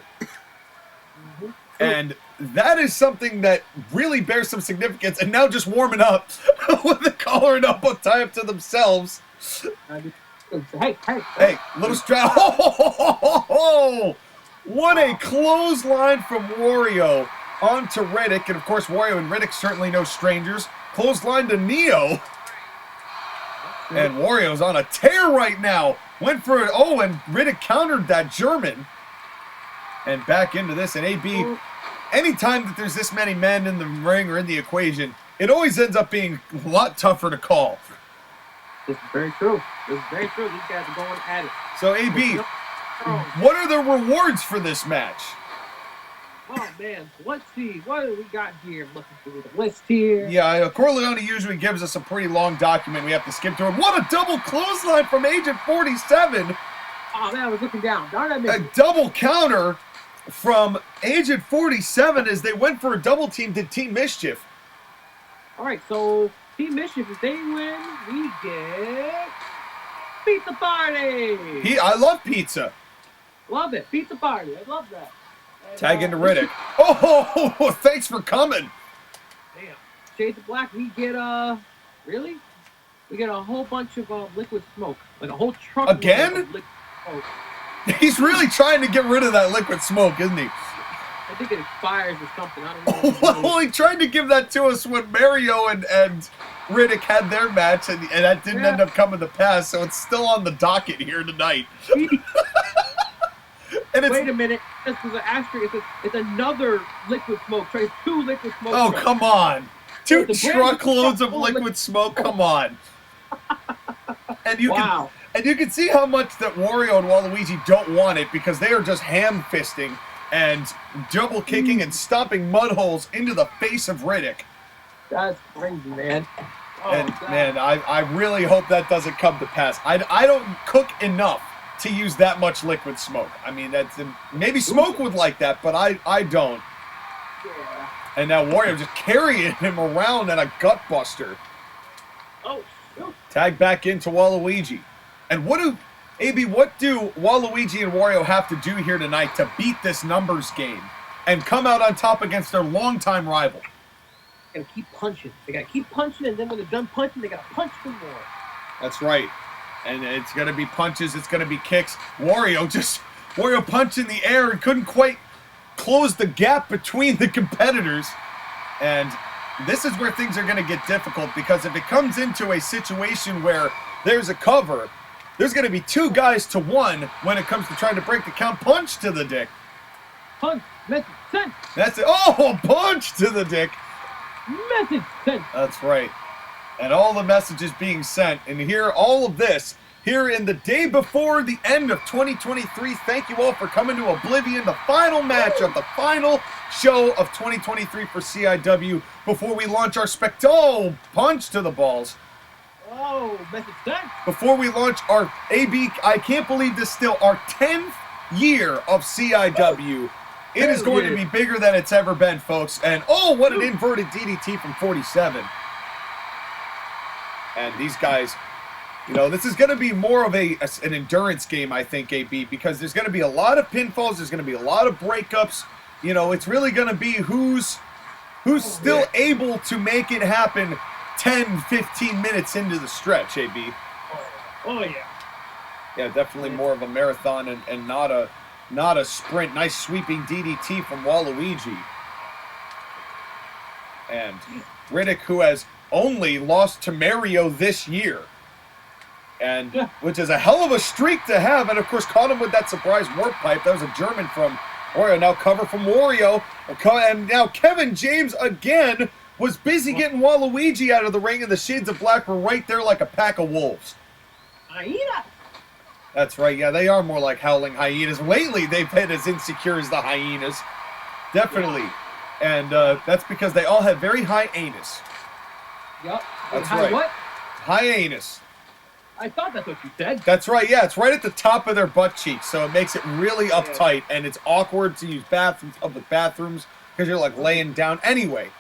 And that is something that really bears some significance. And now just warming up with the collar and elbow tie up to themselves. Hey, little strap. What a clothesline from Wario onto Riddick. And of course, Wario and Riddick certainly no strangers. Clothesline to Neo. And Wario's on a tear right now. Went for it. Oh, and Riddick countered that German. And back into this. And AB, anytime that there's this many men in the ring or in the equation, it always ends up being a lot tougher to call. This is very true. This is very true. These guys are going at it. So, AB, what are the rewards for this match? Oh, man. Let's see. What do we got here? I'm looking through the list here. Yeah, Corleone usually gives us a pretty long document we have to skip through. What a double clothesline from Agent 47. Oh, man, I was looking down. Darn it. A double counter from Agent 47 as they went for a double team to Team Mischief. All right, so Team Mischief, if they win, we get Pizza Party. I love pizza. Love it. Pizza Party. I love that. And, tag into Riddick. Oh, thanks for coming. Damn. Shades of Black, we get, really? We get a whole bunch of liquid smoke. Like a whole truck. Again? Of liquid smoke. He's really trying to get rid of that liquid smoke, isn't he? I think it expires or something. I don't know. Well, he tried to give that to us when Mario and Riddick had their match, and that didn't end up coming to pass, so it's still on the docket here tonight. And wait a minute. This is an asterisk. It's another liquid smoke. It's 2 liquid smoke. Oh, trucks. come on. 2 truckloads of liquid smoke? Come on. And you can... And you can see how much that Wario and Waluigi don't want it because they are just ham-fisting and double kicking and stomping mud holes into the face of Riddick. That's crazy, man. Oh, and, God. man, I really hope that doesn't come to pass. I don't cook enough to use that much liquid smoke. I mean, maybe Smoke would like that, but I don't. Yeah. And now Wario just carrying him around in a gut buster. Oh, shoot. Tag back into Waluigi. And what do Waluigi and Wario have to do here tonight to beat this numbers game and come out on top against their longtime rival? They gotta keep punching. They gotta keep punching, and then when they're done punching, they gotta punch some more. That's right. And it's gonna be punches, it's gonna be kicks. Wario punched in the air and couldn't quite close the gap between the competitors. And this is where things are gonna get difficult, because if it comes into a situation where there's a cover, there's going to be 2 guys to 1 when it comes to trying to break the count. Punch to the dick. Punch. Message sent. That's it. Oh, punch to the dick. Message sent. That's right. And all the messages being sent. And here, all of this, here in the day before the end of 2023. Thank you all for coming to Oblivion, the final match of the final show of 2023 for CIW before we launch our punch to the balls. Oh, message sent. Before we launch our AB, I can't believe this still, our 10th year of CIW. It is going to be bigger than it's ever been, folks. And oh, what an inverted DDT from 47. And these guys, you know, this is going to be more of an endurance game, I think, AB, because there's going to be a lot of pinfalls. There's going to be a lot of breakups. You know, it's really going to be who's still able to make it happen 10, 15 minutes into the stretch, AB. Oh, yeah. Yeah, definitely more of a marathon and not a sprint. Nice sweeping DDT from Waluigi. And Riddick, who has only lost to Mario this year. And which is a hell of a streak to have. And of course caught him with that surprise warp pipe. That was a German from Wario. Now cover from Wario. And now Kevin James again was busy getting Waluigi out of the ring, and the Shades of Black were right there like a pack of wolves. Hyena! That's right, yeah, they are more like howling hyenas. Lately, they've been as insecure as the hyenas. Definitely. Yeah. And that's because they all have very high anus. Yep. That's right. What? High anus. I thought that's what you said. That's right, yeah, it's right at the top of their butt cheeks, so it makes it really uptight, and it's awkward to use public bathrooms, because you're like laying down anyway.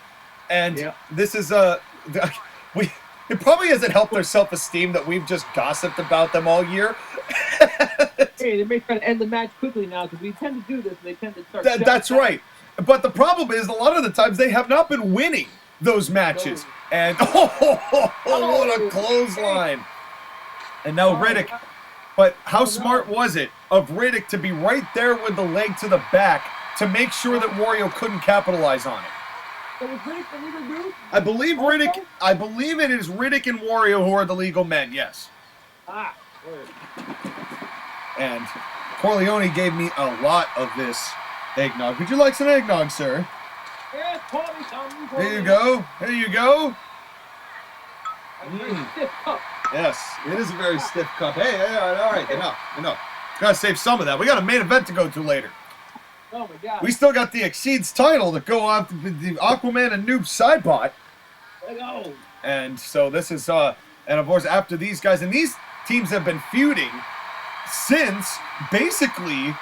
And this is it probably hasn't helped their self-esteem that we've just gossiped about them all year. Hey, they may try to end the match quickly now because we tend to do this. They tend to start. That's right. But the problem is, a lot of the times they have not been winning those matches. And what a clothesline! And now Riddick. But how smart was it of Riddick to be right there with the leg to the back to make sure that Wario couldn't capitalize on it? So was Riddick the legal dude? I believe it is Riddick and Wario who are the legal men, yes. Ah, word. And Corleone gave me a lot of this eggnog. Would you like some eggnog, sir? Yes, pour me some. There you go. There you go. Stiff cup. Yes, it is a very stiff cup. Hey, all right, enough. Gotta save some of that. We got a main event to go to later. Oh my God. We still got the Exceeds title to go on the Aquaman and Noob Saibot. Let's go. And so this is, and of course after these guys, and these teams have been feuding since basically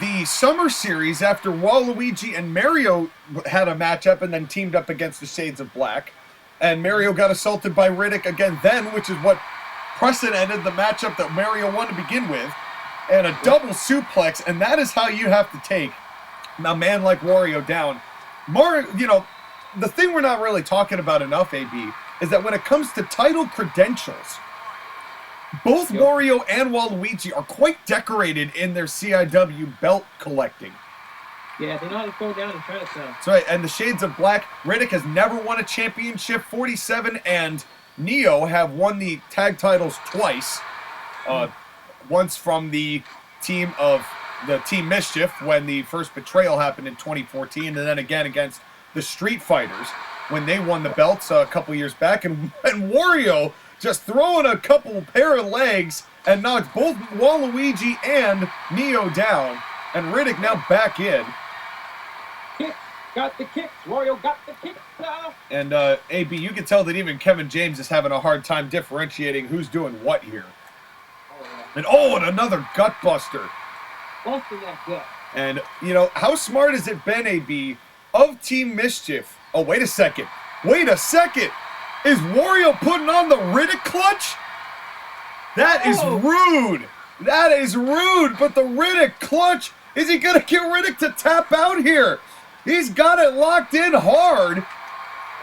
the Summer Series after Waluigi and Mario had a matchup and then teamed up against the Shades of Black. And Mario got assaulted by Riddick again then, which is what precedented the matchup that Mario won to begin with. And a double suplex, and that is how you have to take a man like Wario down. The thing we're not really talking about enough, AB, is that when it comes to title credentials, both Wario and Waluigi are quite decorated in their CIW belt collecting. Yeah, they know how to throw down and try to sell. That's right, and the Shades of Black, Riddick has never won a championship. 47 and Neo have won the tag titles twice. Once from the Team Mischief when the first betrayal happened in 2014, and then again against the Street Fighters when they won the belts a couple years back. And Wario just throwing a couple pair of legs and knocked both Waluigi and Neo down. And Riddick now back in. Got the kicks. Wario got the kicks. And AB, you can tell that even Kevin James is having a hard time differentiating who's doing what here. And another gut buster. Busting that gut. And, how smart has it been, AB, of Team Mischief? Oh, wait a second. Is Wario putting on the Riddick clutch? That is rude. That is rude. But the Riddick clutch, is he going to get Riddick to tap out here? He's got it locked in hard.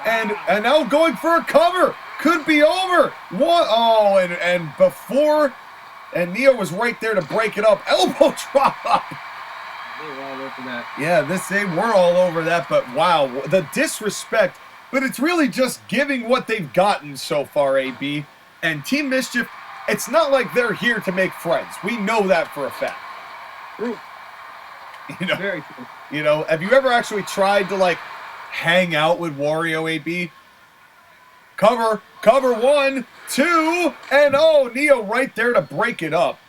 And now going for a cover. Could be over. What? Oh, and before... And Neo was right there to break it up. Elbow drop. They were all over that. Yeah, they were all over that, but wow, the disrespect. But it's really just giving what they've gotten so far, AB. And Team Mischief, it's not like they're here to make friends. We know that for a fact. True. Very true. Have you ever actually tried to, hang out with Wario, AB? Cover 1, 2, and Neo right there to break it up.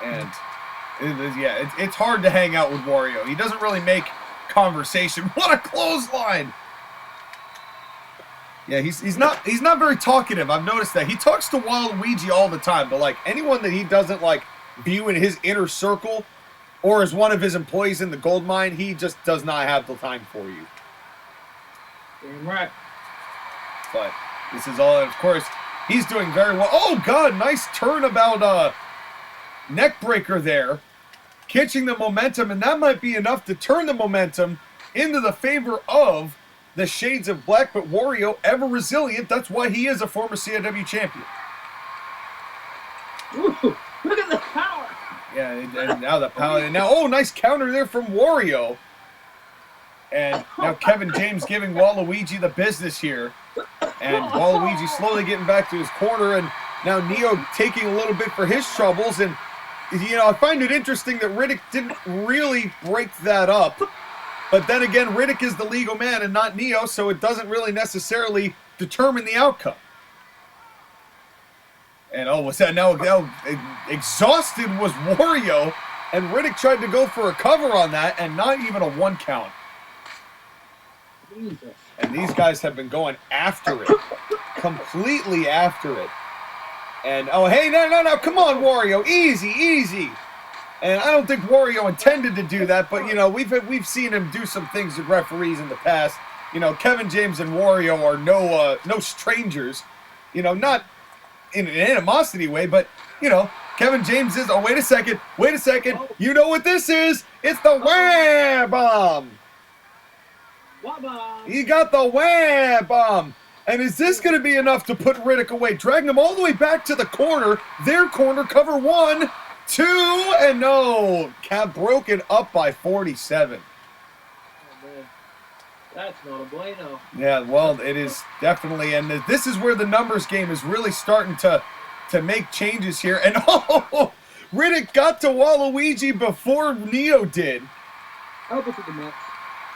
And it's hard to hang out with Wario. He doesn't really make conversation. What a clothesline! Yeah, he's not very talkative. I've noticed that. He talks to Waluigi all the time, but anyone that he doesn't view in his inner circle or as one of his employees in the gold mine, he just does not have the time for you. Right. But this is all, of course, he's doing very well. Oh, God, nice turnabout neck breaker there. Catching the momentum, and that might be enough to turn the momentum into the favor of the Shades of Black. But Wario, ever resilient, that's why he is a former CIW champion. Ooh, look at the power. Yeah, and now the power. And now, oh, nice counter there from Wario. And now Kevin James giving Waluigi the business here. And Waluigi slowly getting back to his corner. And now Neo taking a little bit for his troubles. And, you know, I find it interesting that Riddick didn't really break that up. But then again, Riddick is the legal man and not Neo, so it doesn't really necessarily determine the outcome. And oh, was that now exhausted was Wario, and Riddick tried to go for a cover on that, and not even a 1 count. Jesus. And these guys have been going after it, completely after it. And oh, hey, no, come on, Wario, easy. And I don't think Wario intended to do that, but you know we've seen him do some things with referees in the past. You know, Kevin James and Wario are no strangers. You know, not in an animosity way, but you know, Kevin James is. Oh, wait a second. You know what this is? It's the wham bomb. He got the wham bomb. And is this going to be enough to put Riddick away? Dragging him all the way back to the corner. Their corner, cover 1, 2, and no. Cap broken up by 47. Oh, man. That's not a bueno. Yeah, well, it is definitely. And this is where the numbers game is really starting to make changes here. And oh, Riddick got to Waluigi before Neo did. I'll go to the match.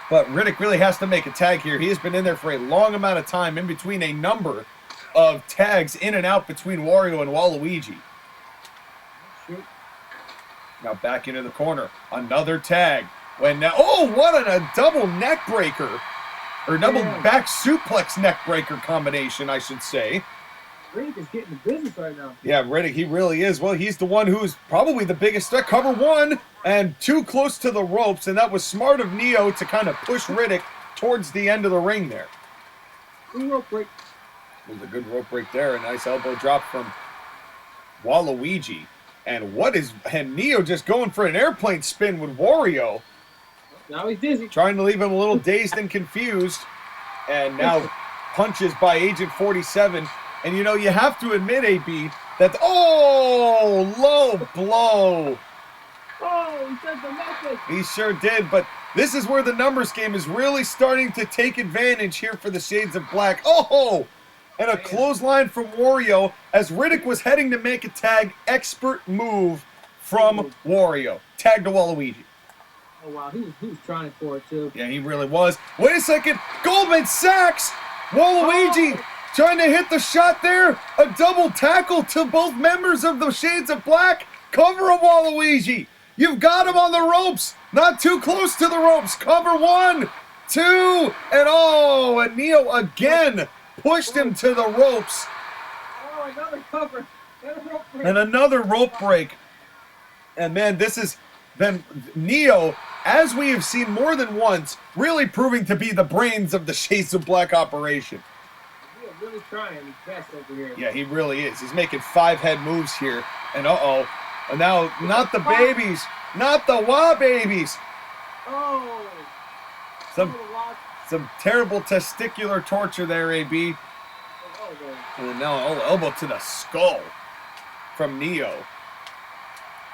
But Riddick really has to make a tag here. He has been in there for a long amount of time, in between a number of tags in and out between Wario and Waluigi. Now back into the corner. Another tag. When now, oh, what a double neck breaker. Or double back suplex neck breaker combination, I should say. Riddick is getting the business right now. Yeah, Riddick, he really is. Well, he's the one who's probably the biggest threat. Cover 1 and too close to the ropes, and that was smart of Neo to kind of push Riddick towards the end of the ring there. Good rope break. It was a good rope break there. A nice elbow drop from Waluigi. And Neo just going for an airplane spin with Wario. Now he's dizzy. Trying to leave him a little dazed and confused. And now punches by Agent 47. And, you know, you have to admit, AB, that... Oh, low blow. Oh, he sent the message. He sure did, but this is where the numbers game is really starting to take advantage here for the Shades of Black. Oh, and a clothesline from Wario as Riddick was heading to make a tag. Expert move from Wario. Tag to Waluigi. Oh, wow, he was trying for it, too. Yeah, he really was. Wait a second. Goldman Sachs. Waluigi. Oh. Trying to hit the shot there. A double tackle to both members of the Shades of Black. Cover of Waluigi. You've got him on the ropes. Not too close to the ropes. Cover 1, 2, and Neo again pushed him to the ropes. Oh, another cover. And another rope break. And man, this has been Neo, as we have seen more than once, really proving to be the brains of the Shades of Black operation. Really trying his best over here. Yeah, he really is. He's making 5 head moves here. And and now not the babies, not the Wah babies. Oh. Some terrible testicular torture there, AB. And then now elbow to the skull from Neo.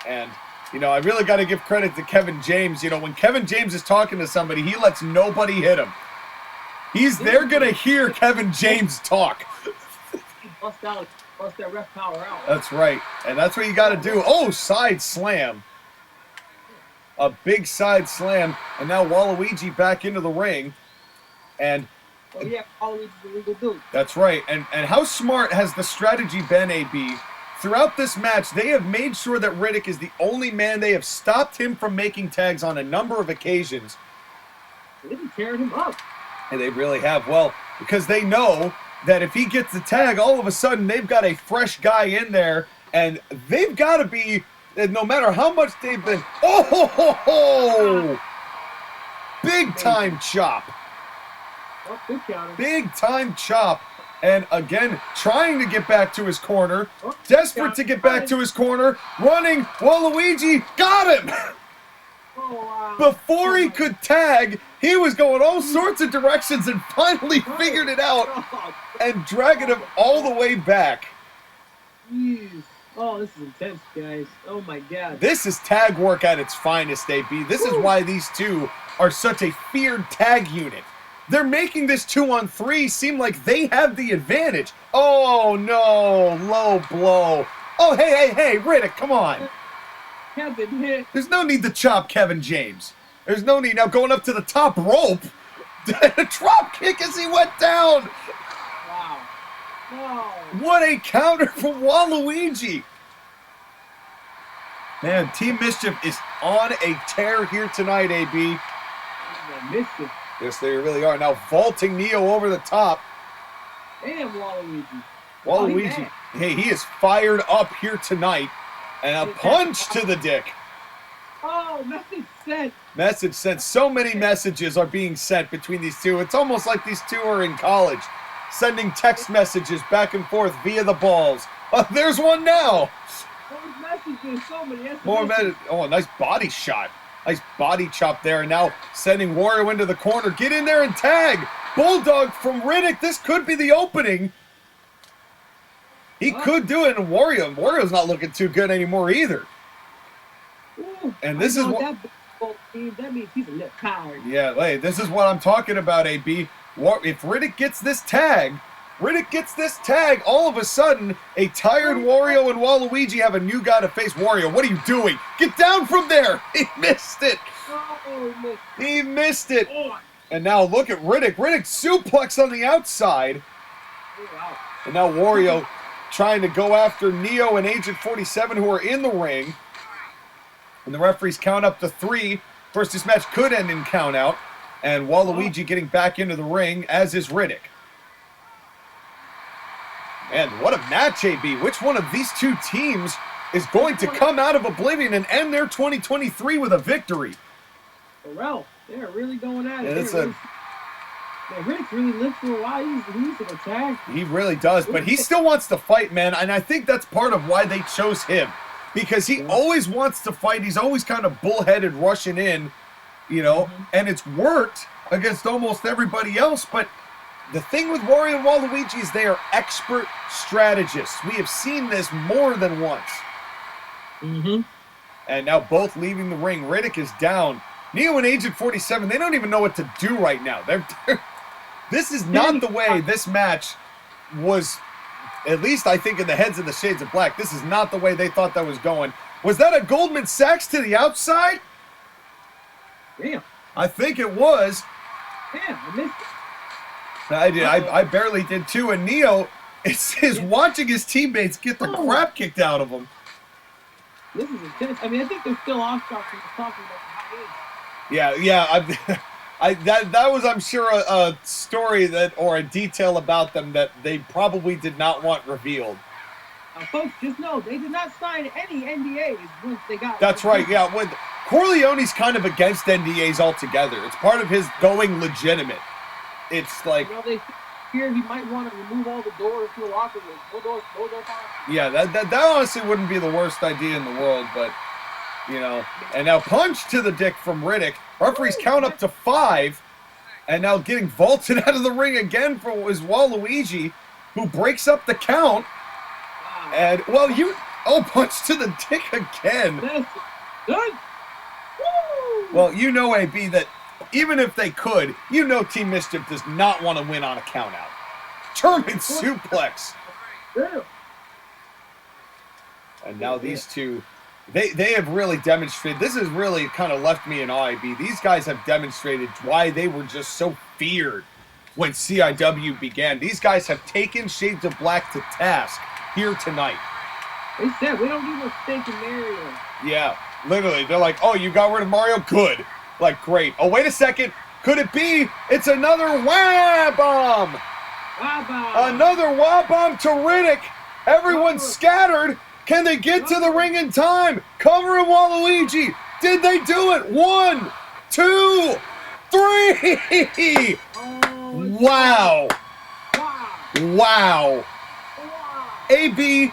And you know, I really got to give credit to Kevin James. You know, when Kevin James is talking to somebody, he lets nobody hit him. They're going to hear Kevin James talk. Bust that ref power out. That's right. And that's what you got to do. Oh, side slam. A big side slam. And now Waluigi back into the ring. And oh, yeah, Waluigi's a legal dude. That's right. And how smart has the strategy been, AB? Throughout this match, they have made sure that Riddick is the only man. They have stopped him from making tags on a number of occasions. They've been tearing him up. And they really have. Well, because they know that if he gets the tag, all of a sudden they've got a fresh guy in there, and they've got to be, no matter how much they've been, big time chop. Big time chop. And again, trying to get back to his corner, desperate to get back to his corner, running, Waluigi got him! Before he could tag, he was going all sorts of directions and finally figured it out and dragging him all the way back. Oh, this is intense, guys. Oh, my God. This is tag work at its finest, AB. This is why these two are such a feared tag unit. They're making this 2-on-3 seem like they have the advantage. Oh, no. Low blow. Oh, hey, Riddick, come on. Kevin hit. There's no need to chop Kevin James. There's no need. Now going up to the top rope. A drop kick as he went down. Wow. No. What a counter from Waluigi. Man, Team Mischief is on a tear here tonight, AB. Mischief. Yes, they really are. Now vaulting Neo over the top. Damn, Waluigi. Waluigi, hey, he is fired up here tonight. And a punch to the dick. Oh, message sent. Message sent. So many messages are being sent between these two. It's almost like these two are in college, sending text messages back and forth via the balls. There's one now. Those messages, so many. More messages. Oh, a nice body shot. Nice body chop there. And now sending Wario into the corner. Get in there and tag. Bulldog from Riddick. This could be the opening. He could do it in Wario. Wario's not looking too good anymore either. Ooh, and this is what that means he's a little tired. Yeah, hey, this is what I'm talking about, AB. If Riddick gets this tag, all of a sudden, a tired Wario and Waluigi have a new guy to face. Wario, what are you doing? Get down from there! He missed it! Oh, he missed it! And now look at Riddick. Riddick suplex on the outside. Wow. And now Wario trying to go after Neo and Agent 47 who are in the ring. And the referees count up to 3. First, this match could end in count out. And Waluigi getting back into the ring, as is Riddick. And what a match, AB. Which one of these two teams is going to come out of Oblivion and end their 2023 with a victory? Pharrell, they're really going at it. Yeah, Riddick really lived for a while. He's an attack. He really does, but he still wants to fight, man. And I think that's part of why they chose him. Because he always wants to fight. He's always kind of bullheaded, rushing in, you know. And it's worked against almost everybody else. But the thing with Wario and Waluigi is they are expert strategists. We have seen this more than once. And now both leaving the ring. Riddick is down. Neo and Agent 47, they don't even know what to do right now. This is not the way this match was, at least I think in the heads of the Shades of Black. This is not the way they thought that was going. Was that a Goldman Sachs to the outside? Damn. I think it was. Damn, I missed it. I did. I barely did too. And Neo is watching his teammates get the crap kicked out of him. This is intense. I mean, I think they're still off track from talking about the high end. Yeah. That was, I'm sure, a story that, or a detail about them that they probably did not want revealed. Folks, just know they did not sign any NDAs once they got. That's right. Yeah. When Corleone's kind of against NDAs altogether. It's part of his going legitimate. It's like, they fear he might want to remove all the doors to a locker room. No doors. Yeah, that honestly wouldn't be the worst idea in the world, but you know. And now punch to the dick from Riddick. Referees count up to 5, and now getting vaulted out of the ring again for is Waluigi, who breaks up the count. Wow. And punch to the dick again. Good. Well, you know, AB, that even if they could, you know Team Mischief does not want to win on a countout. German suplex. And now these two, they have really demonstrated, this has really kind of left me in awe, AB. These guys have demonstrated why they were just so feared when CIW began. These guys have taken Shades of Black to task here tonight. They said, we don't need no stinking Mario. Yeah, literally. They're like, oh, you got rid of Mario? Good. Like, great. Oh, wait a second. Could it be? It's another wah bomb. Another wah bomb to Riddick. Everyone's scattered. Can they get to the ring in time? Covering Waluigi. Did they do it? 1, 2, 3. Wow. Wow. AB,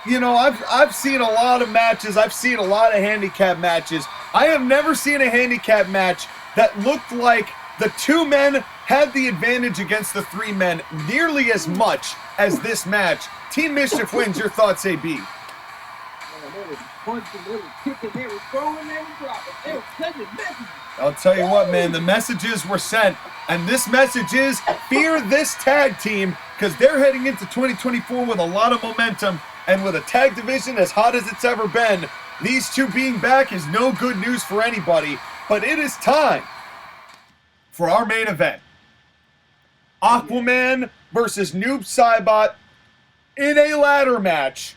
you know, I've seen a lot of matches. I've seen a lot of handicap matches. I have never seen a handicap match that looked like the 2 men had the advantage against the 3 men nearly as much as this match. Team Mischief wins. Your thoughts, AB? were punching, they were kicking, they were throwing, they were dropping. They were sending messages. I'll tell you what, man, the messages were sent. And this message is, fear this tag team, because they're heading into 2024 with a lot of momentum. And with a tag division as hot as it's ever been, these two being back is no good news for anybody. But it is time for our main event. Aquaman versus Noob Saibot in a ladder match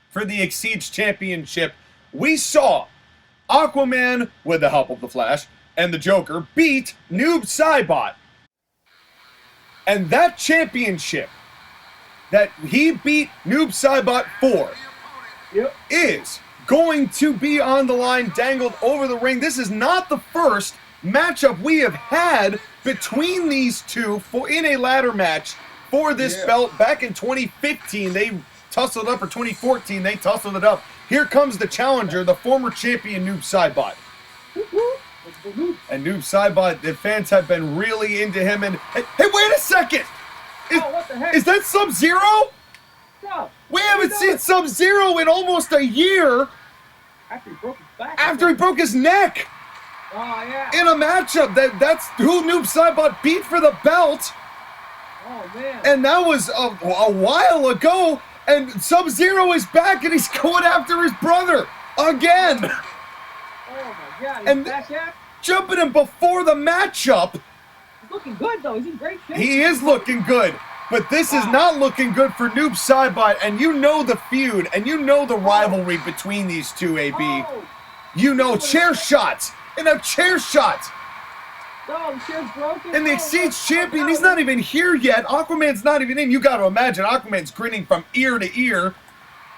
for the XYZ Championship. We saw Aquaman, with the help of the Flash and the Joker, beat Noob Saibot. And that championship that he beat Noob Saibot for is going to be on the line, dangled over the ring. This is not the first matchup we have had between these two in a ladder match for this belt. Back in 2015, they tussled up, or 2014, they tussled it up. Here comes the challenger, the former champion Noob Saibot. And Noob Saibot, the fans have been really into him. And hey, wait a second! What the heck? Is that Sub-Zero? No. We haven't seen Sub-Zero in almost a year. After he broke his back. After he broke his neck. Oh, yeah. In a matchup. That's who Noob Saibot beat for the belt. Oh, man. And that was a while ago. And Sub-Zero is back, and he's going after his brother again. Oh, my God. He's And back at? jumping him before the matchup. He's looking good, though. He's in great shape. He is looking good. But this is not looking good for Noob Saibot, and you know the feud, and you know the rivalry between these two, AB. Oh. You know chair shots, and now chair shots. No, the chair's broken. And the XYZ champion, he's not even here yet. Aquaman's not even in. You got to imagine, Aquaman's grinning from ear to ear.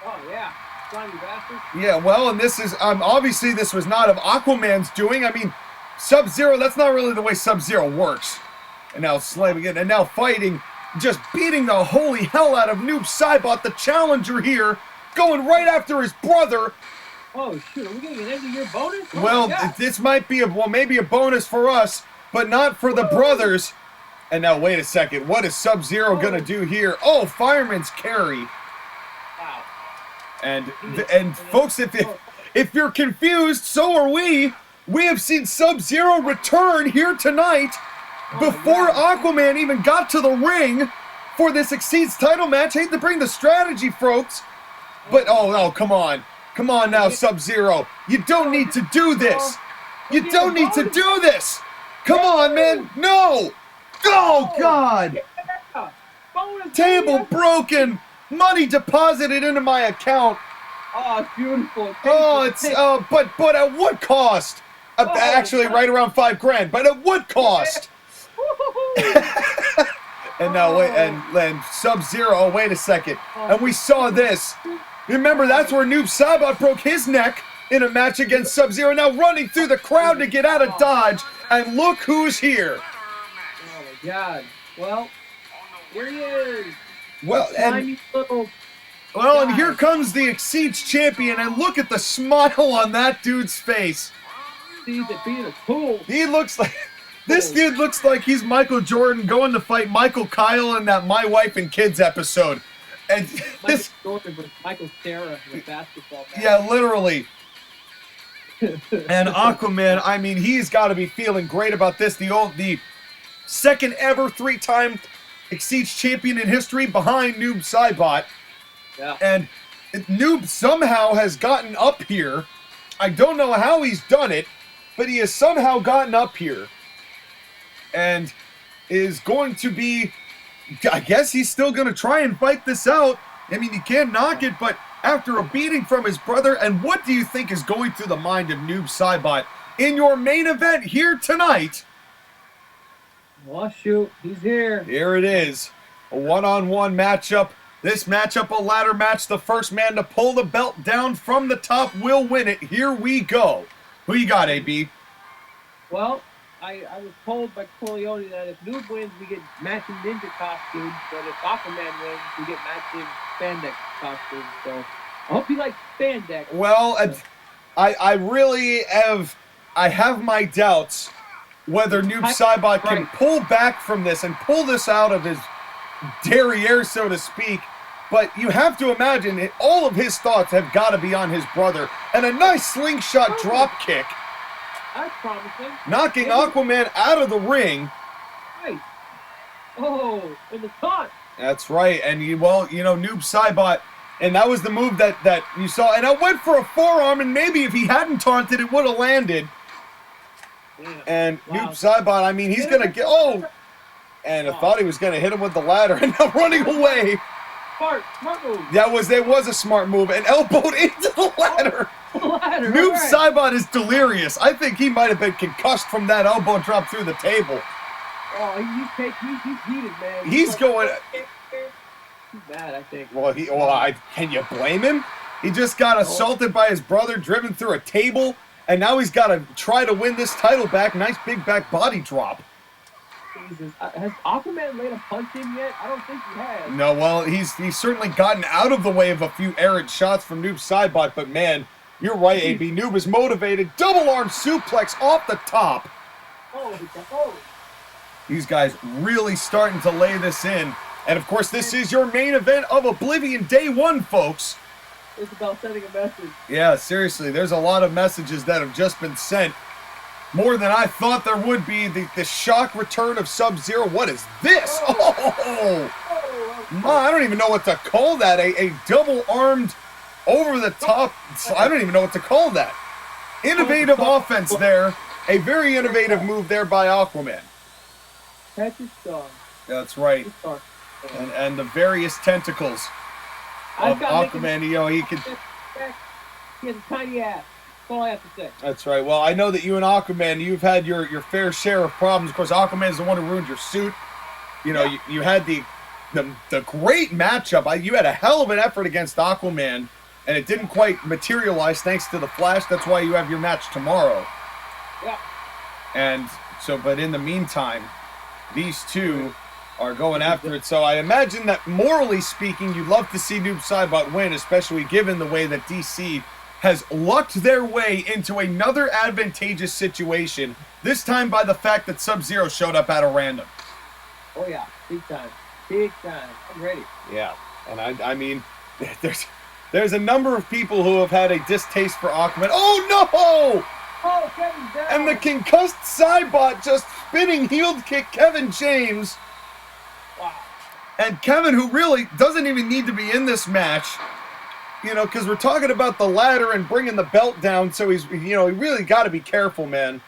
Oh, yeah. Slimy bastard. Yeah, well, and this is, obviously this was not of Aquaman's doing. I mean, Sub-Zero, that's not really the way Sub-Zero works. And now slamming it, and now fighting, just beating the holy hell out of Noob Saibot, the challenger here, going right after his brother. Oh, shoot. Are we getting an end-of-year bonus? Oh, Well, this might be maybe a bonus for us, but not for the brothers. And now, wait a second. What is Sub-Zero going to do here? Oh, fireman's carry. Wow. And folks, if you're confused, so are we. We have seen Sub-Zero return here tonight before Aquaman even got to the ring for this XYZ title match. Hate to bring the strategy, folks, but oh, come on. Come on now, Sub-Zero. You don't need to do this. You don't need to do this. Come on, man. No. Oh, God. Table broken. Money deposited into my account. Oh, it's beautiful. But at what cost? Actually, right around $5,000. But at what cost? And now, wait, and Sub-Zero. Oh, wait a second. And we saw this. Remember, that's where Noob Saibot broke his neck in a match against Sub-Zero. Now running through the crowd to get out of Dodge. And look who's here. Oh, my God. Well, here he is. Well, and here comes the XYZ champion. And look at the smile on that dude's face. He's being a tool. He looks like... This dude looks like he's Michael Jordan going to fight Michael Kyle in that My Wife and Kids episode. And this Jordan with Michael Cera in the basketball match. Yeah, literally. And Aquaman, I mean, he's got to be feeling great about this. The second ever 3-time XYZ champion in history behind Noob Saibot. Yeah. And Noob somehow has gotten up here. I don't know how he's done it, but he has somehow gotten up here. And is going to be, I guess he's still going to try and fight this out. I mean, you can't knock it, but after a beating from his brother, and what do you think is going through the mind of Noob Saibot in your main event here tonight? Well, shoot, he's here. Here it is, a one-on-one matchup. This matchup, a ladder match. The first man to pull the belt down from the top will win it. Here we go. Who you got, AB? Well, I was told by Colonial that if Noob wins, we get matching ninja costumes, but if Aquaman wins, we get matching spandex costumes. So I hope you like spandex. Well, I really have my doubts whether Noob Saibot can pull back from this and pull this out of his derriere, so to speak, But you have to imagine all of his thoughts have got to be on his brother. And a nice slingshot drop kick. That's promising. Knocking Aquaman out of the ring. Right. Oh, in the taunt. That's right. And Noob Saibot, and that was the move that you saw. And I went for a forearm, and maybe if he hadn't taunted, it would have landed. Yeah. And Noob Saibot, I mean, he's going to get... And I thought he was going to hit him with the ladder, and now running away. Smart move. That was a smart move, and elbowed into the ladder. Noob Saibot is delirious. I think he might have been concussed from that elbow drop through the table. Oh, he's heated, man. He's going... He's mad, I think. Can you blame him? He just got assaulted by his brother, driven through a table, and now he's got to try to win this title back. Nice big back body drop. Jesus. Has Aquaman laid a punch in yet? I don't think he has. No, well, he's certainly gotten out of the way of a few errant shots from Noob Saibot, but man, you're right, AB. Noob is motivated. Double arm suplex off the top. These guys really starting to lay this in. And of course, this is your main event of Oblivion Day 1, folks. It's about sending a message. Yeah, seriously, there's a lot of messages that have just been sent. More than I thought there would be. The shock return of Sub-Zero. What is this? I don't even know what to call that. A double-armed, over-the-top. I don't even know what to call that. Innovative offense there. A very innovative move there by Aquaman. Catch your star. That's right. And the various tentacles of Aquaman. He can... He has a tiny ass. That's all I have to say. That's right. Well, I know that you and Aquaman, you've had your fair share of problems. Of course, Aquaman is the one who ruined your suit. You had the great matchup. You had a hell of an effort against Aquaman, and it didn't quite materialize thanks to the Flash. That's why you have your match tomorrow. Yeah. And so, but in the meantime, these two are going after it. So I imagine that morally speaking, you'd love to see Noob Saibot win, especially given the way that DC has lucked their way into another advantageous situation, this time by the fact that Sub-Zero showed up out of random. Oh yeah, big time. Big time. I'm ready. Yeah, and I mean, there's a number of people who have had a distaste for Aquaman. Oh no! Oh, Kevin's down. And the concussed Saibot just spinning heel kick Kevin James. Wow. And Kevin, who really doesn't even need to be in this match, because we're talking about the ladder and bringing the belt down, so he's, he really got to be careful, man.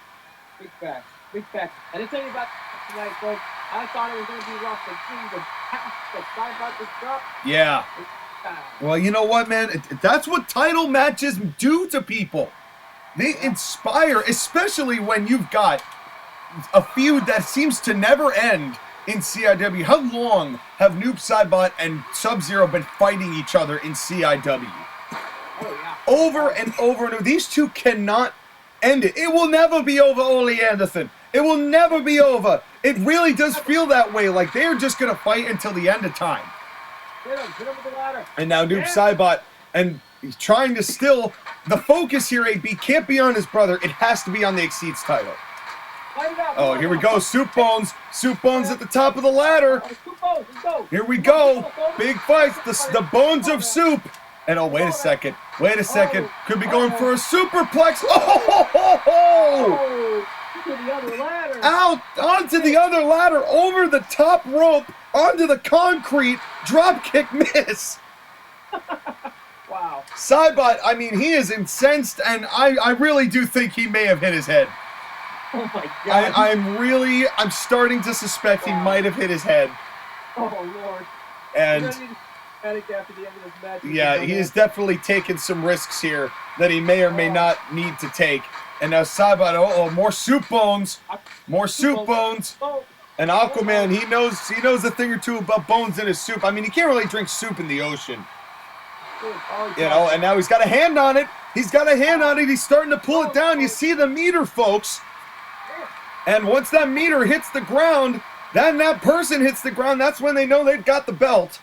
Big facts. Big facts. And to tell you about tonight, folks, I thought it was going to be rough, but seeing the pass that Saibot just dropped. Yeah. Well, you know what, man? That's what title matches do to people. They inspire, especially when you've got a feud that seems to never end in CIW. How long have Noob Saibot and Sub-Zero been fighting each other in CIW? Over and over and over. These two cannot end it. It will never be over, Ole Anderson. It will never be over. It really does feel that way, like they're just going to fight until the end of time. Get him with the ladder. And now Noob Saibot, and he's trying to still... The focus here, AB, can't be on his brother. It has to be on the Exceeds title. Oh, here we go. Soup Bones. Soup Bones at the top of the ladder. Here we go. Big fights. The Bones of Soup. And wait a second. Wait a second. Could be going for a superplex. Oh! To the other ladder. Out onto the other ladder, over the top rope, onto the concrete. Drop kick miss. Wow. Saibot, I mean, he is incensed, and I really do think he may have hit his head. Oh my God. I'm starting to suspect he might have hit his head. Oh Lord. And after the end of this match, yeah, he is definitely taking some risks here that he may or may not need to take. And now Saibot, more Soup Bones. More Soup Bones. And Aquaman, he knows a thing or two about bones in his soup. I mean, he can't really drink soup in the ocean. And now he's got a hand on it. He's got a hand on it. He's starting to pull it down. You see the meter, folks. And once that meter hits the ground, then that person hits the ground. That's when they know they've got the belt.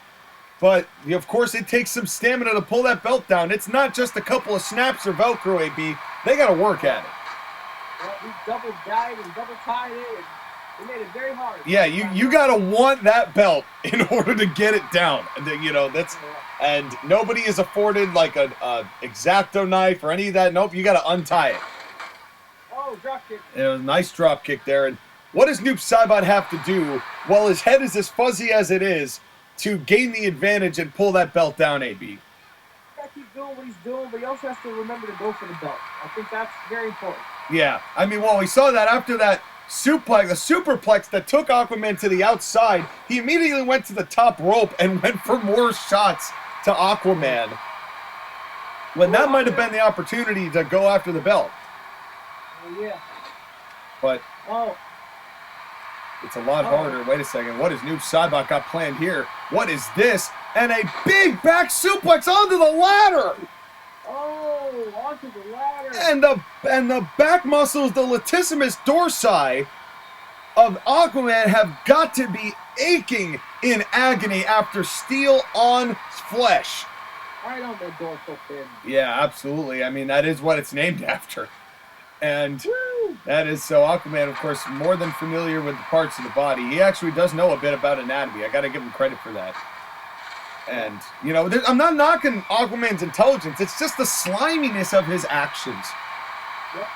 But, of course, it takes some stamina to pull that belt down. It's not just a couple of snaps or Velcro, AB. They got to work at it. Well, he double dived and double tied it. He made it very hard. Yeah, you gotta want that belt in order to get it down. And you know, and nobody is afforded like a X-Acto knife or any of that. Nope, you gotta untie it. Oh, drop kick. It was a nice drop kick there. And what does Noob Saibot have to do while his head is as fuzzy as it is to gain the advantage and pull that belt down, AB? Gotta keep doing what he's doing, but he also has to remember to go for the belt. I think that's very important. Yeah, I mean, well, we saw that after that suplex, the superplex that took Aquaman to the outside, he immediately went to the top rope and went for more shots to Aquaman. When that might have been the opportunity to go after the belt. Yeah. But oh, it's a lot harder. Wait a second. What has Noob Saibot got planned here? What is this? And a big back suplex onto the ladder. Oh, onto the ladder. And the back muscles, the latissimus dorsi of Aquaman have got to be aching in agony after steel on flesh. Right on the dorsal fin. Yeah, absolutely. I mean, that is what it's named after. And that is so Aquaman, of course, more than familiar with the parts of the body. He actually does know a bit about anatomy. I got to give him credit for that. And, you know, I'm not knocking Aquaman's intelligence. It's just the sliminess of his actions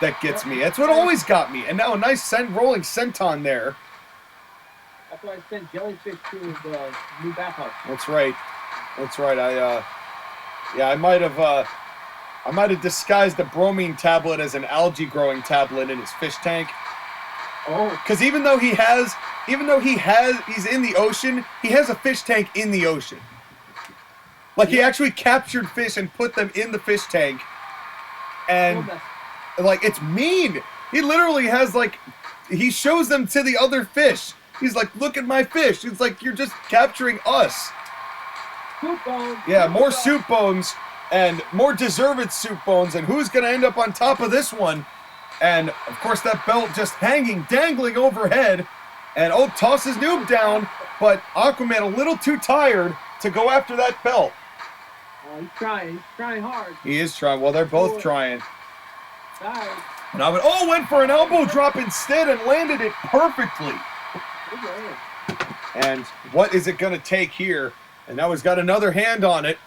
that gets me. That's what always got me. And now a nice rolling senton there. That's why I sent Jellyfish to his new bathhouse. That's right. That's right. I might have disguised a bromine tablet as an algae growing tablet in his fish tank. Oh. Because he's in the ocean, he has a fish tank in the ocean. Like, he actually captured fish and put them in the fish tank. And, like, it's mean. He literally has, like, he shows them to the other fish. He's like, look at my fish. It's like, you're just capturing us. Soup bones. Yeah, more soup bones. And more deserved soup bones. And who's going to end up on top of this one? And, of course, that belt just hanging, dangling overhead. And, tosses Noob down. But Aquaman a little too tired to go after that belt. He's trying. He's trying hard. He is trying. Well, they're both trying. Nice. And went for an elbow drop instead and landed it perfectly. And what is it going to take here? And now he's got another hand on it.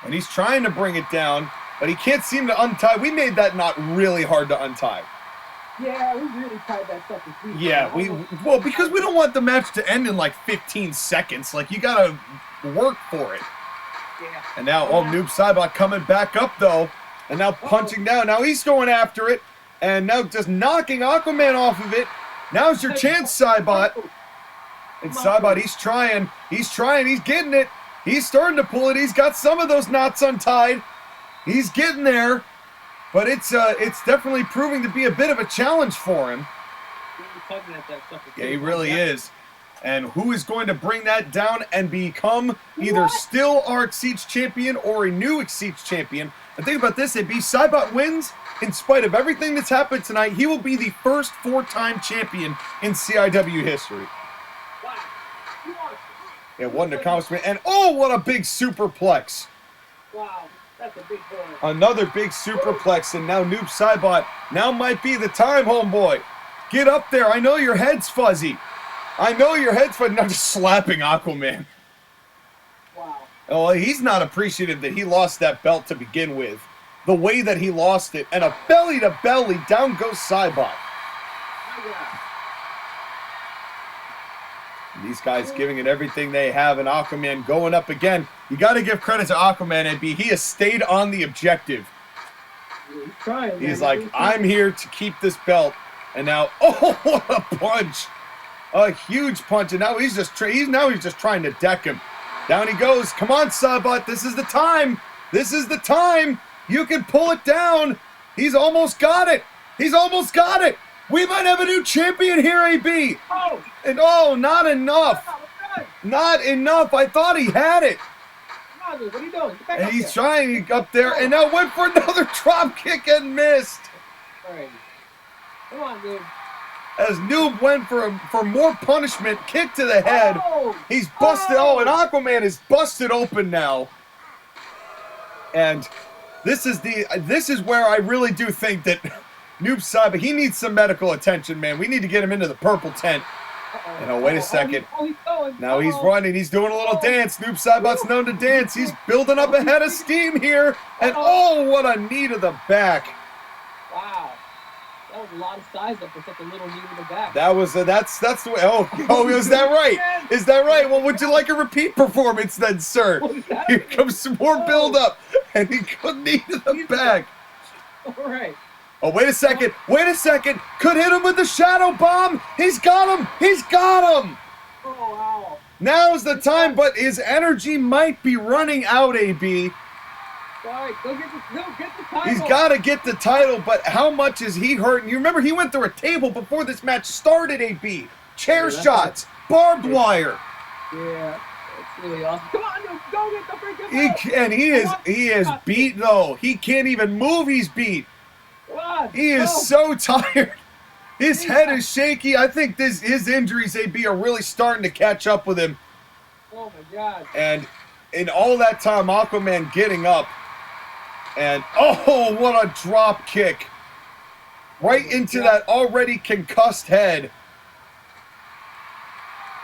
And he's trying to bring it down, but he can't seem to untie. We made that not really hard to untie. Yeah, we really tied that stuff to sleep. Yeah, well, because we don't want the match to end in like 15 seconds. Like, you got to work for it. Yeah. And now, Noob Saibot coming back up, though. And now punching down. Now he's going after it. And now just knocking Aquaman off of it. Now's your chance, Saibot. And Saibot, he's trying. He's getting it. He's starting to pull it. He's got some of those knots untied. He's getting there. But it's definitely proving to be a bit of a challenge for him. Yeah, he really is. And who is going to bring that down and become either still our XYZ champion or a new XYZ champion? And think about this, Saibot wins. In spite of everything that's happened tonight, he will be the first 4-time champion in CIW history. Wow. Yeah, what an accomplishment. And what a big superplex. Wow, that's a big boy. Another big superplex, and now Noob Saibot, now might be the time, homeboy. Get up there. I know your head's fuzzy. Now just slapping Aquaman. Wow. Oh, he's not appreciative that he lost that belt to begin with. The way that he lost it, and a belly to belly, down goes Saibot. These guys giving it everything they have, and Aquaman going up again. You got to give credit to Aquaman, AB. He has stayed on the objective. He's trying. He's like, I'm here to keep this belt. And now, what a punch! A huge punch, and now he's just trying to deck him. Down he goes. Come on, Saibot. This is the time. You can pull it down. He's almost got it. We might have a new champion here, AB. And not enough. Not enough. I thought he had it. What are you doing? Get back And up he's there. trying up there, and now went for another drop kick and missed. All right. Come on, dude. As Noob went for more punishment, kick to the head. He's busted. And Aquaman is busted open now. And this is where I really do think that Noob Saibot, he needs some medical attention, man. We need to get him into the purple tent. And oh, wait a second. He's going. Now he's running. He's doing a little dance. Noob Saibot's known to dance. He's building up a head of steam here. And oh, what a knee to the back. Wow. That was a lot of size up for such a little knee to the back. That's the way. Oh, is that right? Is that right? Well, would you like a repeat performance then, sir? Here comes some more build-up. And he got knee to the back. All right. Oh, wait a second. Wait a second. Could hit him with the shadow bomb. He's got him. He's got him. Oh, wow. Now's the time, but his energy might be running out, AB. All right, go get the title. He's got to get the title, but how much is he hurting? You remember he went through a table before this match started, AB. Chair shots, barbed wire. Yeah, that's really awesome. Come on, go get the freaking belt. And he is beat, though. He can't even move. He's beat. He is so tired. His head is shaky. I think his injuries, AB, are really starting to catch up with him. Oh, my God. And in all that time, Aquaman getting up. And, oh, what a drop kick. Right into that already concussed head.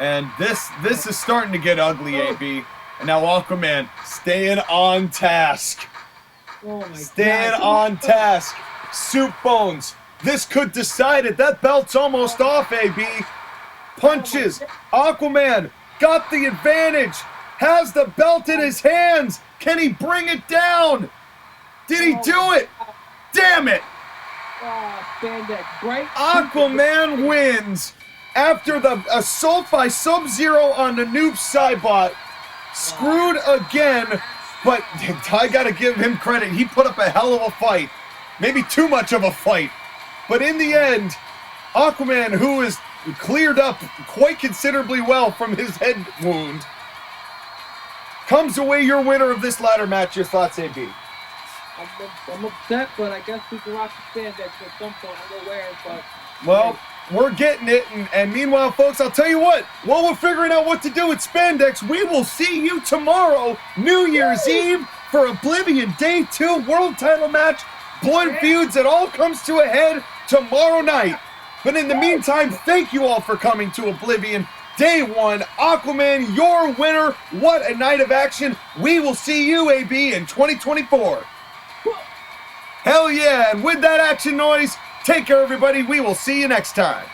And this is starting to get ugly, AB. And now Aquaman staying on task. Oh, my God. Staying on task. Soup Bones. This could decide it. That belt's almost off, AB. Punches. Aquaman got the advantage. Has the belt in his hands. Can he bring it down? Did he do it? Damn it. Aquaman wins after the assault by Sub-Zero on the Noob Saibot. Screwed again, but I gotta give him credit. He put up a hell of a fight. Maybe too much of a fight. But in the end, Aquaman, who is cleared up quite considerably well from his head wound, comes away your winner of this ladder match. Your thoughts, AB? I'm upset, but I guess we can rock the spandex at some point. I don't know where, but... Well, we're getting it, and meanwhile, folks, I'll tell you what, while we're figuring out what to do with spandex, we will see you tomorrow, New Year's Eve, for Oblivion Day 2 World Title match. Blood feuds, it all comes to a head tomorrow night. But in the meantime, thank you all for coming to Oblivion Day 1. Aquaman, your winner. What a night of action. We will see you, AB, in 2024. Hell yeah, and with that action noise, take care, everybody. We will see you next time.